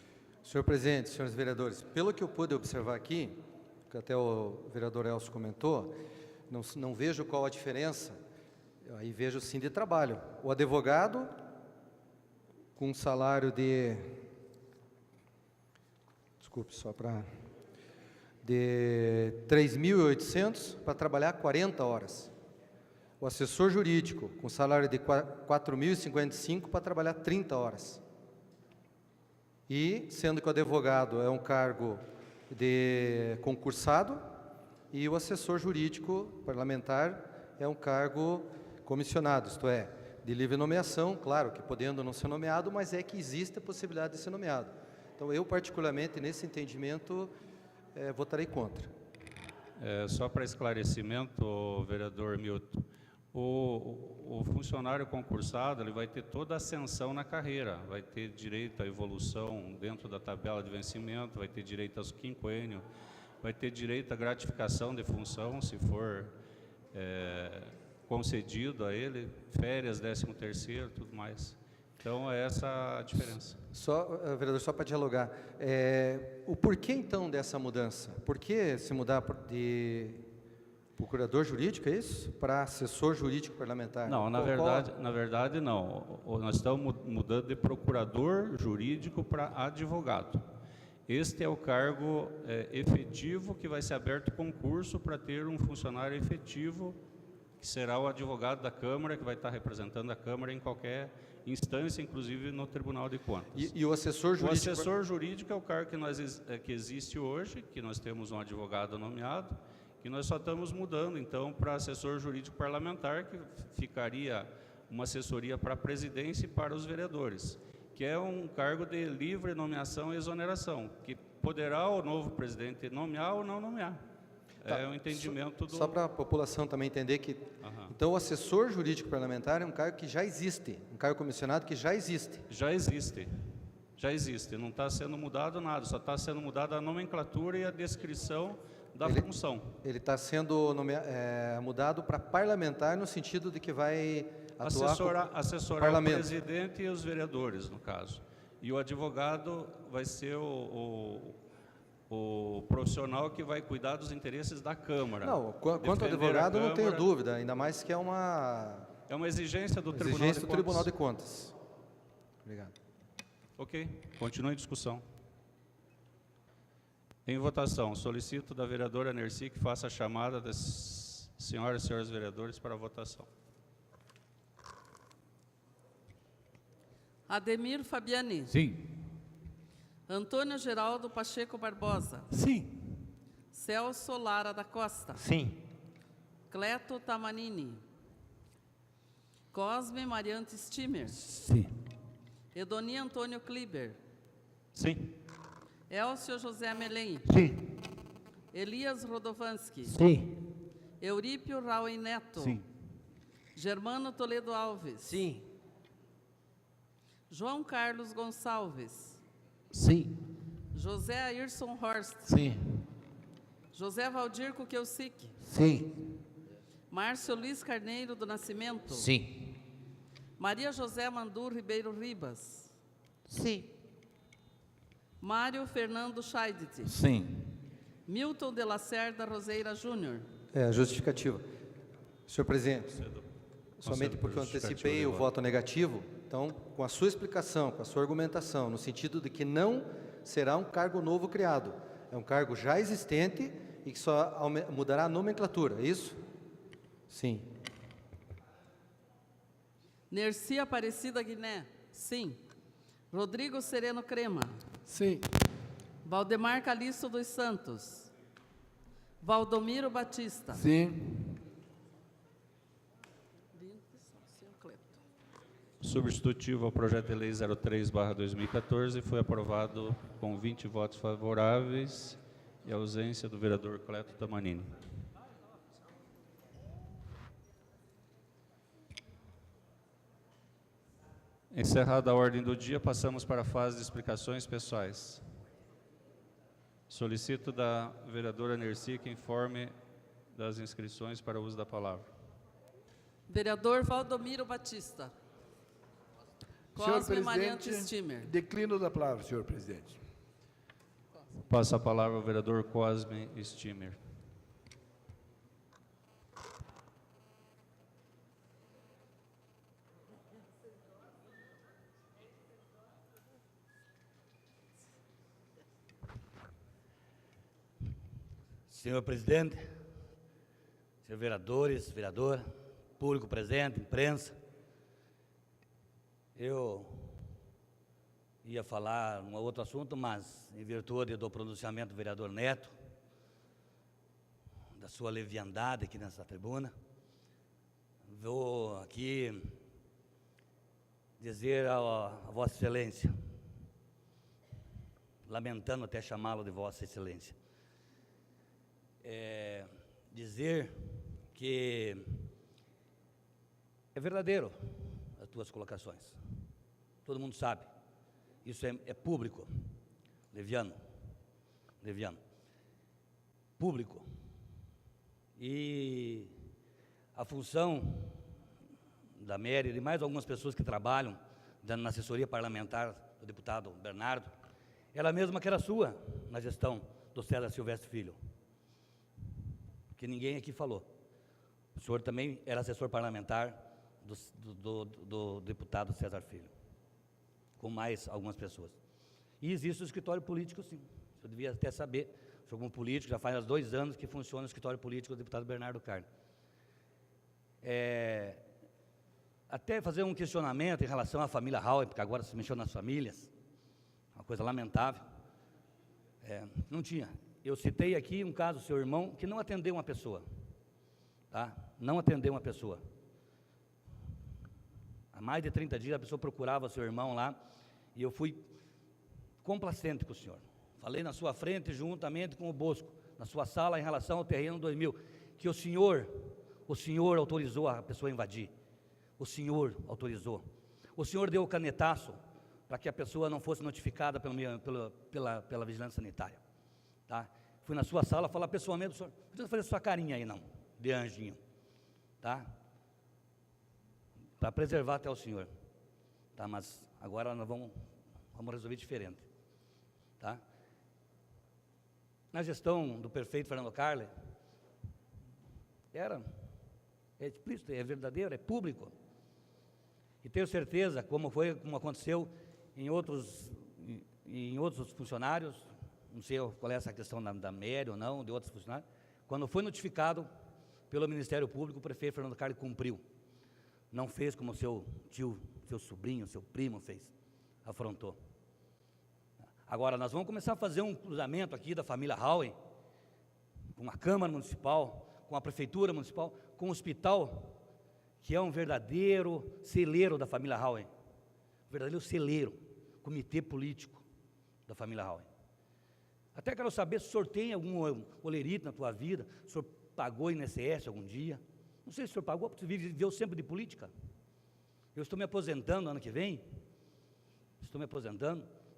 S7: Senhor presidente, senhores vereadores, pelo que eu pude observar aqui, que até o vereador Elcio comentou, não vejo qual a diferença, aí vejo sim de trabalho. O advogado, com um salário de... Desculpe, só para... de 3.800 para trabalhar 40 horas. O assessor jurídico, com salário de 4.055 para trabalhar 30 horas. E, sendo que o advogado é um cargo de concursado, e o assessor jurídico parlamentar é um cargo comissionado, isto é, de livre nomeação, claro que podendo não ser nomeado, mas é que existe a possibilidade de ser nomeado. Então, eu particularmente, nesse entendimento, votarei contra.
S1: Só para esclarecimento, vereador Milton, o o funcionário concursado ele vai ter toda a ascensão na carreira, vai ter direito à evolução dentro da tabela de vencimento, vai ter direito aos quinquênios, vai ter direito à gratificação de função, se for concedido a ele, férias, 13º, tudo mais. Então, é essa a diferença.
S7: Vereador, só para dialogar, o porquê, então, dessa mudança? Por que se mudar de procurador jurídico, é isso? Para assessor jurídico parlamentar?
S1: Não, na verdade, não. Nós estamos mudando de procurador jurídico para advogado. Este é o cargo efetivo que vai ser aberto concurso para ter um funcionário efetivo, que será o advogado da Câmara, que vai estar representando a Câmara em qualquer instância, inclusive no Tribunal de Contas.
S7: E o assessor jurídico?
S1: O assessor jurídico é o cargo que existe hoje, que nós temos um advogado nomeado, que nós só estamos mudando, então, para assessor jurídico parlamentar, que ficaria uma assessoria para a presidência e para os vereadores, que é um cargo de livre nomeação e exoneração, que poderá o novo presidente nomear ou não nomear. É um entendimento do...
S7: Só para a população também entender que... Então, o assessor jurídico parlamentar é um cargo que já existe, um cargo comissionado que já existe.
S1: Já existe. Já existe. Não está sendo mudado nada, só está sendo mudada a nomenclatura e a descrição da função.
S7: Ele está sendo mudado para parlamentar, no sentido de que vai atuar
S1: assessorar o presidente e os vereadores, no caso. E o advogado vai ser o profissional que vai cuidar dos interesses da Câmara.
S7: Não, quanto ao advogado, não tenho dúvida, ainda mais que é uma
S1: exigência do
S7: Tribunal de Contas. Obrigado.
S1: Ok, continue a discussão. Em votação, solicito da vereadora Nercy que faça a chamada das senhoras e senhores vereadores para a votação.
S3: Ademir Fabiani.
S12: Sim.
S3: Antônio Geraldo Pacheco Barbosa.
S6: Sim.
S3: Celso Lara da Costa.
S7: Sim.
S3: Cleto Tamanini. Cosme Mariante Stimer.
S12: Sim.
S3: Edoni Antônio Kliber.
S1: Sim.
S3: Elcio José Melém.
S6: Sim.
S3: Elias Rodovanski.
S6: Sim.
S3: Eurípio Raul Neto.
S12: Sim.
S3: Germano Toledo Alves.
S2: Sim.
S3: João Carlos Gonçalves.
S6: Sim.
S3: José Ayrson Horst.
S6: Sim.
S3: José Valdir Kukelsic.
S6: Sim.
S3: Márcio Luiz Carneiro do Nascimento.
S4: Sim.
S3: Maria José Mandur Ribeiro Ribas.
S14: Sim.
S3: Mário Fernando Scheidt.
S12: Sim.
S3: Milton de Lacerda Roseira Júnior.
S7: Justificativa. Senhor presidente, somente porque eu antecipei o voto negativo, então, com a sua explicação, com a sua argumentação, no sentido de que não será um cargo novo criado, é um cargo já existente e que só mudará a nomenclatura, é isso? Sim.
S3: Nercy Aparecida Guiné. Sim. Rodrigo Sereno Crema.
S6: Sim.
S3: Valdemar Calixto dos Santos. Valdomiro Batista.
S6: Sim.
S1: Substitutivo ao projeto de lei 03/2014 foi aprovado com 20 votos favoráveis e ausência do vereador Cleto Tamanini. Encerrada a ordem do dia, passamos para a fase de explicações pessoais. Solicito da vereadora Nercy que informe das inscrições para o uso da palavra.
S3: Vereador Valdomiro Batista. Cosme Mariante Stimer.
S5: Declino da palavra, senhor presidente.
S1: Passa a palavra ao vereador Cosme Stimer.
S11: Senhor presidente, senhores vereadores, vereadora, público presente, imprensa, eu ia falar um outro assunto, mas em virtude do pronunciamento do vereador Neto, da sua leviandade aqui nessa tribuna, vou aqui dizer a Vossa Excelência, lamentando até chamá-lo de Vossa Excelência, dizer que É verdadeiro as tuas colocações. Todo mundo sabe. Isso é público. Leviano. Público. E a função da Mary e mais algumas pessoas que trabalham na assessoria parlamentar do deputado Bernardo, ela mesma que era sua na gestão do César Silvestre Filho, que ninguém aqui falou. O senhor também era assessor parlamentar do deputado César Filho, com mais algumas pessoas. E existe o escritório político, sim. O senhor devia até saber, sou como político, já faz 2 anos que funciona o escritório político do deputado Bernardo Carne. Até fazer um questionamento em relação à família Hauer, porque agora se mexeu nas famílias, uma coisa lamentável. Não tinha. Eu citei aqui um caso do seu irmão que não atendeu uma pessoa, tá? Não atendeu uma pessoa. Há mais de 30 dias a pessoa procurava seu irmão lá e eu fui complacente com o senhor. Falei na sua frente, juntamente com o Bosco, na sua sala, em relação ao terreno 2000, que o senhor autorizou a pessoa a invadir. O senhor autorizou. O senhor deu o canetaço para que a pessoa não fosse notificada pela vigilância sanitária. Tá? Fui na sua sala falar pessoalmente, o senhor, não precisa fazer sua carinha aí não, de anjinho. Tá? Para preservar até o senhor. Tá? Mas agora nós vamos resolver diferente. Tá? Na gestão do prefeito Fernando Carle, é explícito, é verdadeiro, é público. E tenho certeza, como aconteceu em outros funcionários, não sei qual é essa questão da Mary ou não, de outros funcionários, quando foi notificado pelo Ministério Público, o prefeito Fernando Carle cumpriu. Não fez como seu tio, seu sobrinho, seu primo fez, afrontou. Agora, nós vamos começar a fazer um cruzamento aqui da família Hauer, com a Câmara Municipal, com a Prefeitura Municipal, com o hospital, que é um verdadeiro celeiro da família Hauer, um verdadeiro celeiro, comitê político da família Hauer. Até quero saber se o senhor tem algum olerite na tua vida, se o senhor pagou INSS algum dia, não sei se o senhor pagou, porque você viveu sempre de política. Eu estou me aposentando ano que vem,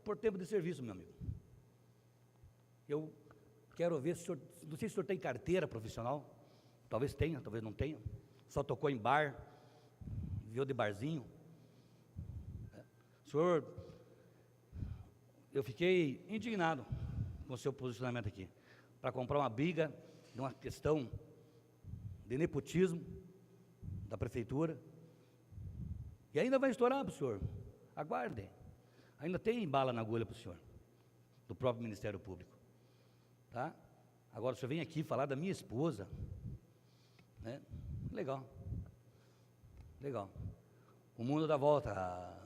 S11: por tempo de serviço, meu amigo. Eu quero ver se o senhor, não sei se o senhor tem carteira profissional, talvez tenha, talvez não tenha, só tocou em bar, viveu de barzinho. Senhor, eu fiquei indignado com o seu posicionamento aqui, para comprar uma briga de uma questão de nepotismo da prefeitura, e ainda vai estourar para o senhor, aguardem, ainda tem bala na agulha para o senhor, do próprio Ministério Público, tá? Agora o senhor vem aqui falar da minha esposa, né? Legal, o mundo dá volta,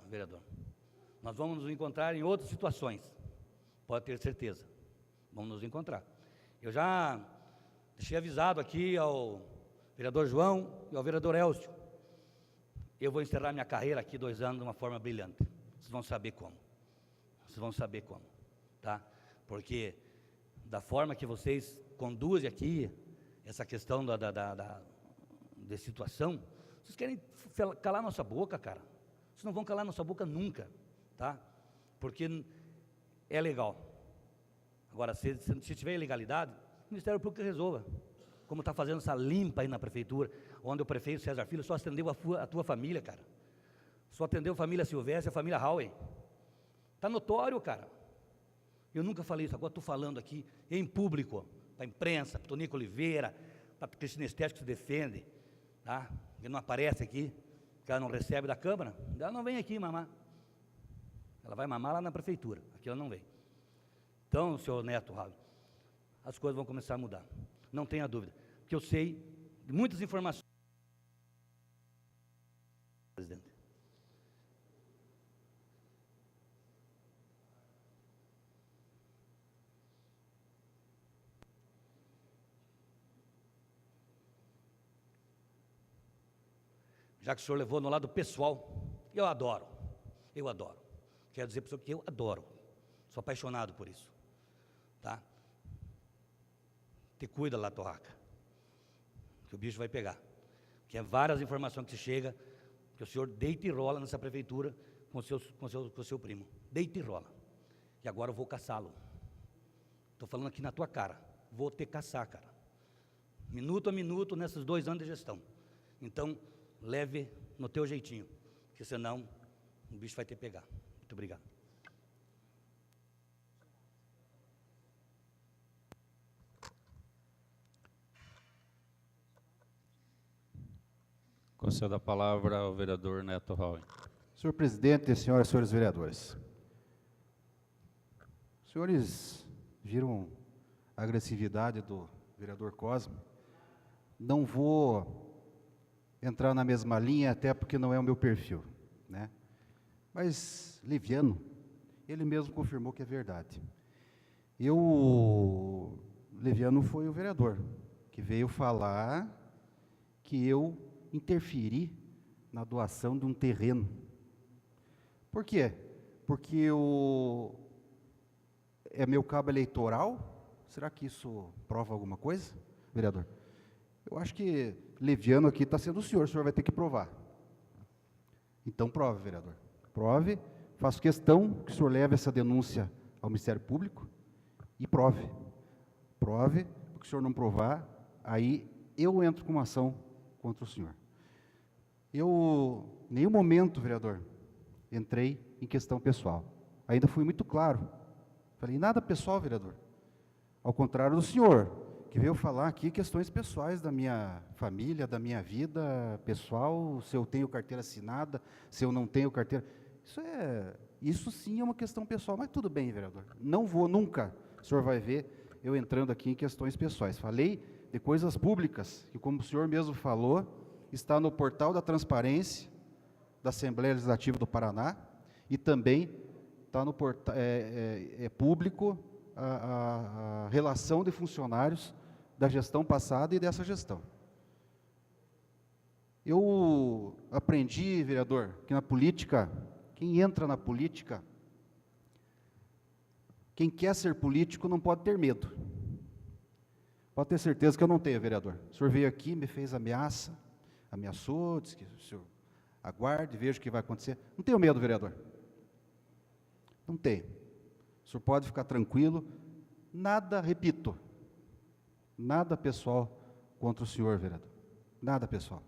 S11: vereador, nós vamos nos encontrar em outras situações, pode ter certeza, vamos nos encontrar. Eu já deixei avisado aqui ao vereador João e ao vereador Elcio, eu vou encerrar minha carreira aqui 2 anos de uma forma brilhante, vocês vão saber como, tá? Porque da forma que vocês conduzem aqui, essa questão da situação, vocês querem calar nossa boca, cara, vocês não vão calar nossa boca nunca, tá? Porque é legal. Agora, se tiver ilegalidade, o Ministério Público resolva, como está fazendo essa limpa aí na prefeitura, onde o prefeito César Filho só atendeu a tua família, cara, só atendeu a família Silvestre, a família Hauer, está notório, cara. Eu nunca falei isso, agora estou falando aqui em público, para a imprensa, para o Tonico Oliveira, para a Cristina Estética que se defende, tá? Ele não aparece aqui, porque ela não recebe da Câmara, ela não vem aqui mamar, ela vai mamar lá na prefeitura, aqui ela não vem. Então, senhor Neto Raul, as coisas vão começar a mudar, não tenha dúvida, porque eu sei de muitas informações. Presidente. Já que o senhor levou no lado pessoal, eu adoro. Quero dizer para o senhor que eu adoro, sou apaixonado por isso, tá? Te cuida lá, torraca, que o bicho vai pegar, que é várias informações que chega, que o senhor deita e rola nessa prefeitura com o seu primo. Deita e rola. E agora eu vou caçá-lo. Estou falando aqui na tua cara. Vou te caçar, cara. Minuto a minuto nesses 2 anos de gestão. Então, leve no teu jeitinho, porque senão o bicho vai te pegar. Muito obrigado.
S1: Concedo a palavra ao vereador Neto Raul.
S8: Senhor presidente, senhoras e senhores vereadores. Os senhores viram a agressividade do vereador Cosme. Não vou entrar na mesma linha, até porque não é o meu perfil, né? Mas, Liviano, ele mesmo confirmou que é verdade. Liviano foi o vereador que veio falar que eu interferi na doação de um terreno. Por quê? Porque é meu cabo eleitoral? Será que isso prova alguma coisa, vereador? Eu acho que Liviano aqui está sendo o senhor vai ter que provar. Então prove, vereador. Prove, faço questão que o senhor leve essa denúncia ao Ministério Público e prove. Prove, porque o senhor não provar, aí eu entro com uma ação contra o senhor. Eu, em nenhum momento, vereador, entrei em questão pessoal. Ainda fui muito claro. Falei, nada pessoal, vereador. Ao contrário do senhor, que veio falar aqui questões pessoais da minha família, da minha vida pessoal, se eu tenho carteira assinada, se eu não tenho carteira. Isso sim é uma questão pessoal, mas tudo bem, vereador. Não vou nunca, o senhor vai ver, eu entrando aqui em questões pessoais. Falei de coisas públicas, que como o senhor mesmo falou, está no portal da transparência da Assembleia Legislativa do Paraná e também está no portal, público a relação de funcionários da gestão passada e dessa gestão. Eu aprendi, vereador, que na política, quem entra na política, quem quer ser político não pode ter medo. Pode ter certeza que eu não tenho, vereador. O senhor veio aqui, me fez ameaça, ameaçou, disse que o senhor aguarde, veja o que vai acontecer. Não tenho medo, vereador. Não tenho. O senhor pode ficar tranquilo. Nada, repito, nada pessoal contra o senhor, vereador. Nada pessoal.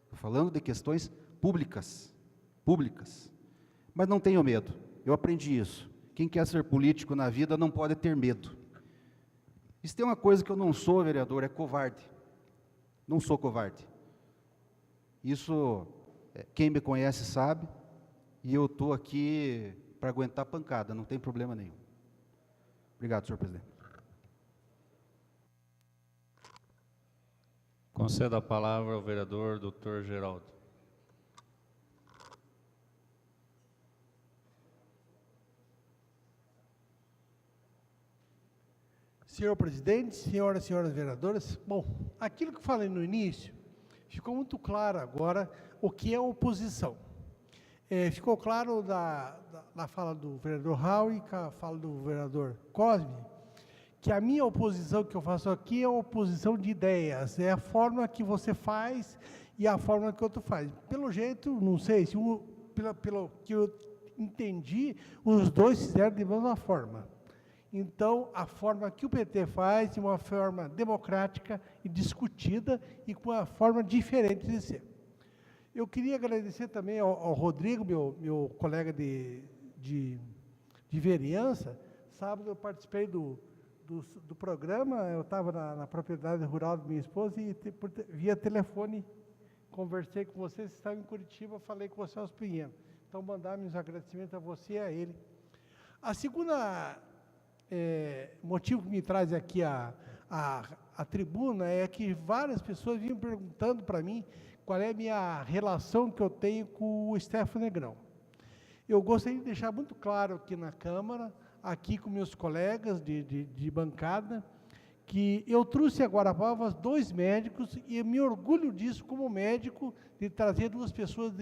S8: Estou falando de questões públicas. Públicas. Mas não tenho medo. Eu aprendi isso. Quem quer ser político na vida não pode ter medo. E se tem uma coisa que eu não sou, vereador, é covarde. Não sou covarde. Isso, quem me conhece sabe, e eu estou aqui para aguentar pancada, não tem problema nenhum. Obrigado, senhor presidente.
S1: Concedo a palavra ao vereador Dr. Geraldo.
S6: Senhor presidente, senhoras e senhores vereadores, bom, aquilo que eu falei no início, ficou muito claro agora o que é oposição. Ficou claro na fala do vereador Raul e a fala do vereador Cosme, que a minha oposição que eu faço aqui é uma oposição de ideias, é a forma que você faz e a forma que o outro faz. Pelo jeito, não sei, se pelo que eu entendi, os dois fizeram de mesma forma. Então, a forma que o PT faz é uma forma democrática e discutida e com uma forma diferente de ser. Eu queria agradecer também ao Rodrigo, meu colega de vereança. Sábado eu participei do programa, eu estava na propriedade rural da minha esposa e via telefone conversei com você estava em Curitiba, falei com você aos Pinheiros. Então, mandar meus agradecimentos a você e a ele. A segunda motivo que me traz aqui a tribuna é que várias pessoas vinham perguntando para mim qual é a minha relação que eu tenho com o Stefano Negrão. Eu gostaria de deixar muito claro aqui na Câmara, aqui com meus colegas de bancada, que eu trouxe a Guarapava 2 médicos e eu me orgulho disso como médico, de trazer 2 pessoas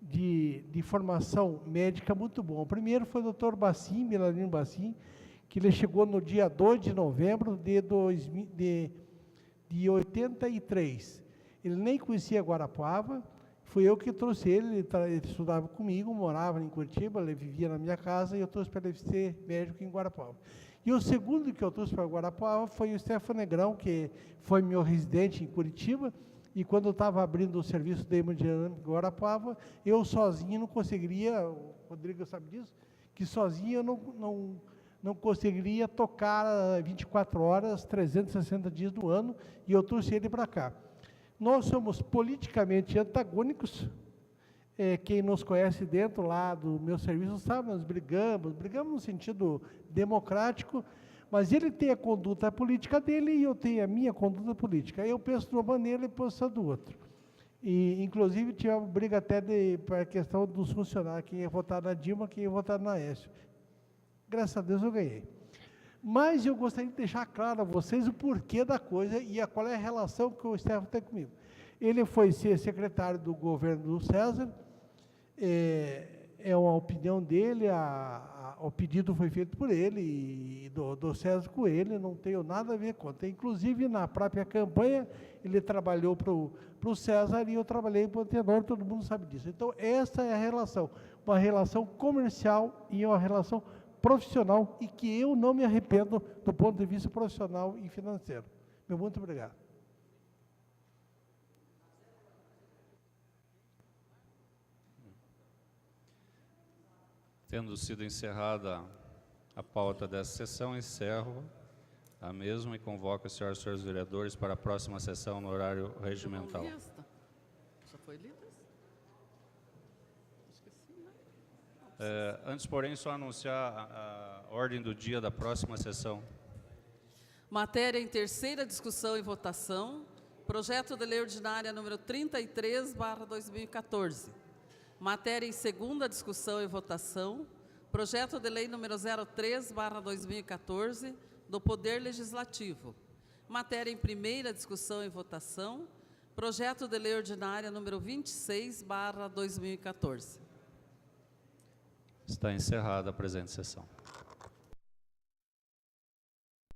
S6: de formação médica muito boa. O primeiro foi o Dr. Bacim, Milanino Bacim, que ele chegou no dia 2 de novembro de 83. Ele nem conhecia Guarapuava, Fui eu que trouxe ele, ele estudava comigo, morava em Curitiba, ele vivia na minha casa, e eu trouxe para ele ser médico em Guarapuava. E o segundo que eu trouxe para Guarapuava foi o Stefano Negrão, que foi meu residente em Curitiba, e quando eu estava abrindo o serviço de hemodinâmica em Guarapuava, eu sozinho não conseguiria, o Rodrigo sabe disso, que sozinho eu não conseguiria tocar 24 horas, 360 dias do ano, e eu trouxe ele para cá. Nós somos politicamente antagônicos, quem nos conhece dentro lá do meu serviço sabe, nós brigamos no sentido democrático, mas ele tem a conduta política dele e eu tenho a minha conduta política. Eu penso de uma maneira e penso do outro. E, inclusive, tivemos briga até para a questão dos funcionários, quem ia votar na Dilma, quem ia votar na Aécio. Graças a Deus eu ganhei. Mas eu gostaria de deixar claro a vocês o porquê da coisa e qual é a relação que o Stefano tem comigo. Ele foi ser secretário do governo do César, é uma opinião dele, o pedido foi feito por ele, e do César com ele, não tenho nada a ver com. Inclusive, na própria campanha, ele trabalhou para o César e eu trabalhei para o Antenor, todo mundo sabe disso. Então, essa é a relação, uma relação comercial e uma relação profissional, e que eu não me arrependo do ponto de vista profissional e financeiro. Meu muito obrigado.
S1: Tendo sido encerrada a pauta dessa sessão, encerro a mesma e convoco as senhoras e senhores vereadores para a próxima sessão no horário regimental.
S3: Já foi lida?
S1: Antes, porém, só anunciar a ordem do dia da próxima sessão.
S3: Matéria em terceira discussão e votação, projeto de lei ordinária número 33/2014. Matéria em segunda discussão e votação, projeto de lei número 03/2014, do Poder Legislativo. Matéria em primeira discussão e votação, projeto de lei ordinária número 26/2014.
S1: Está encerrada a presente sessão.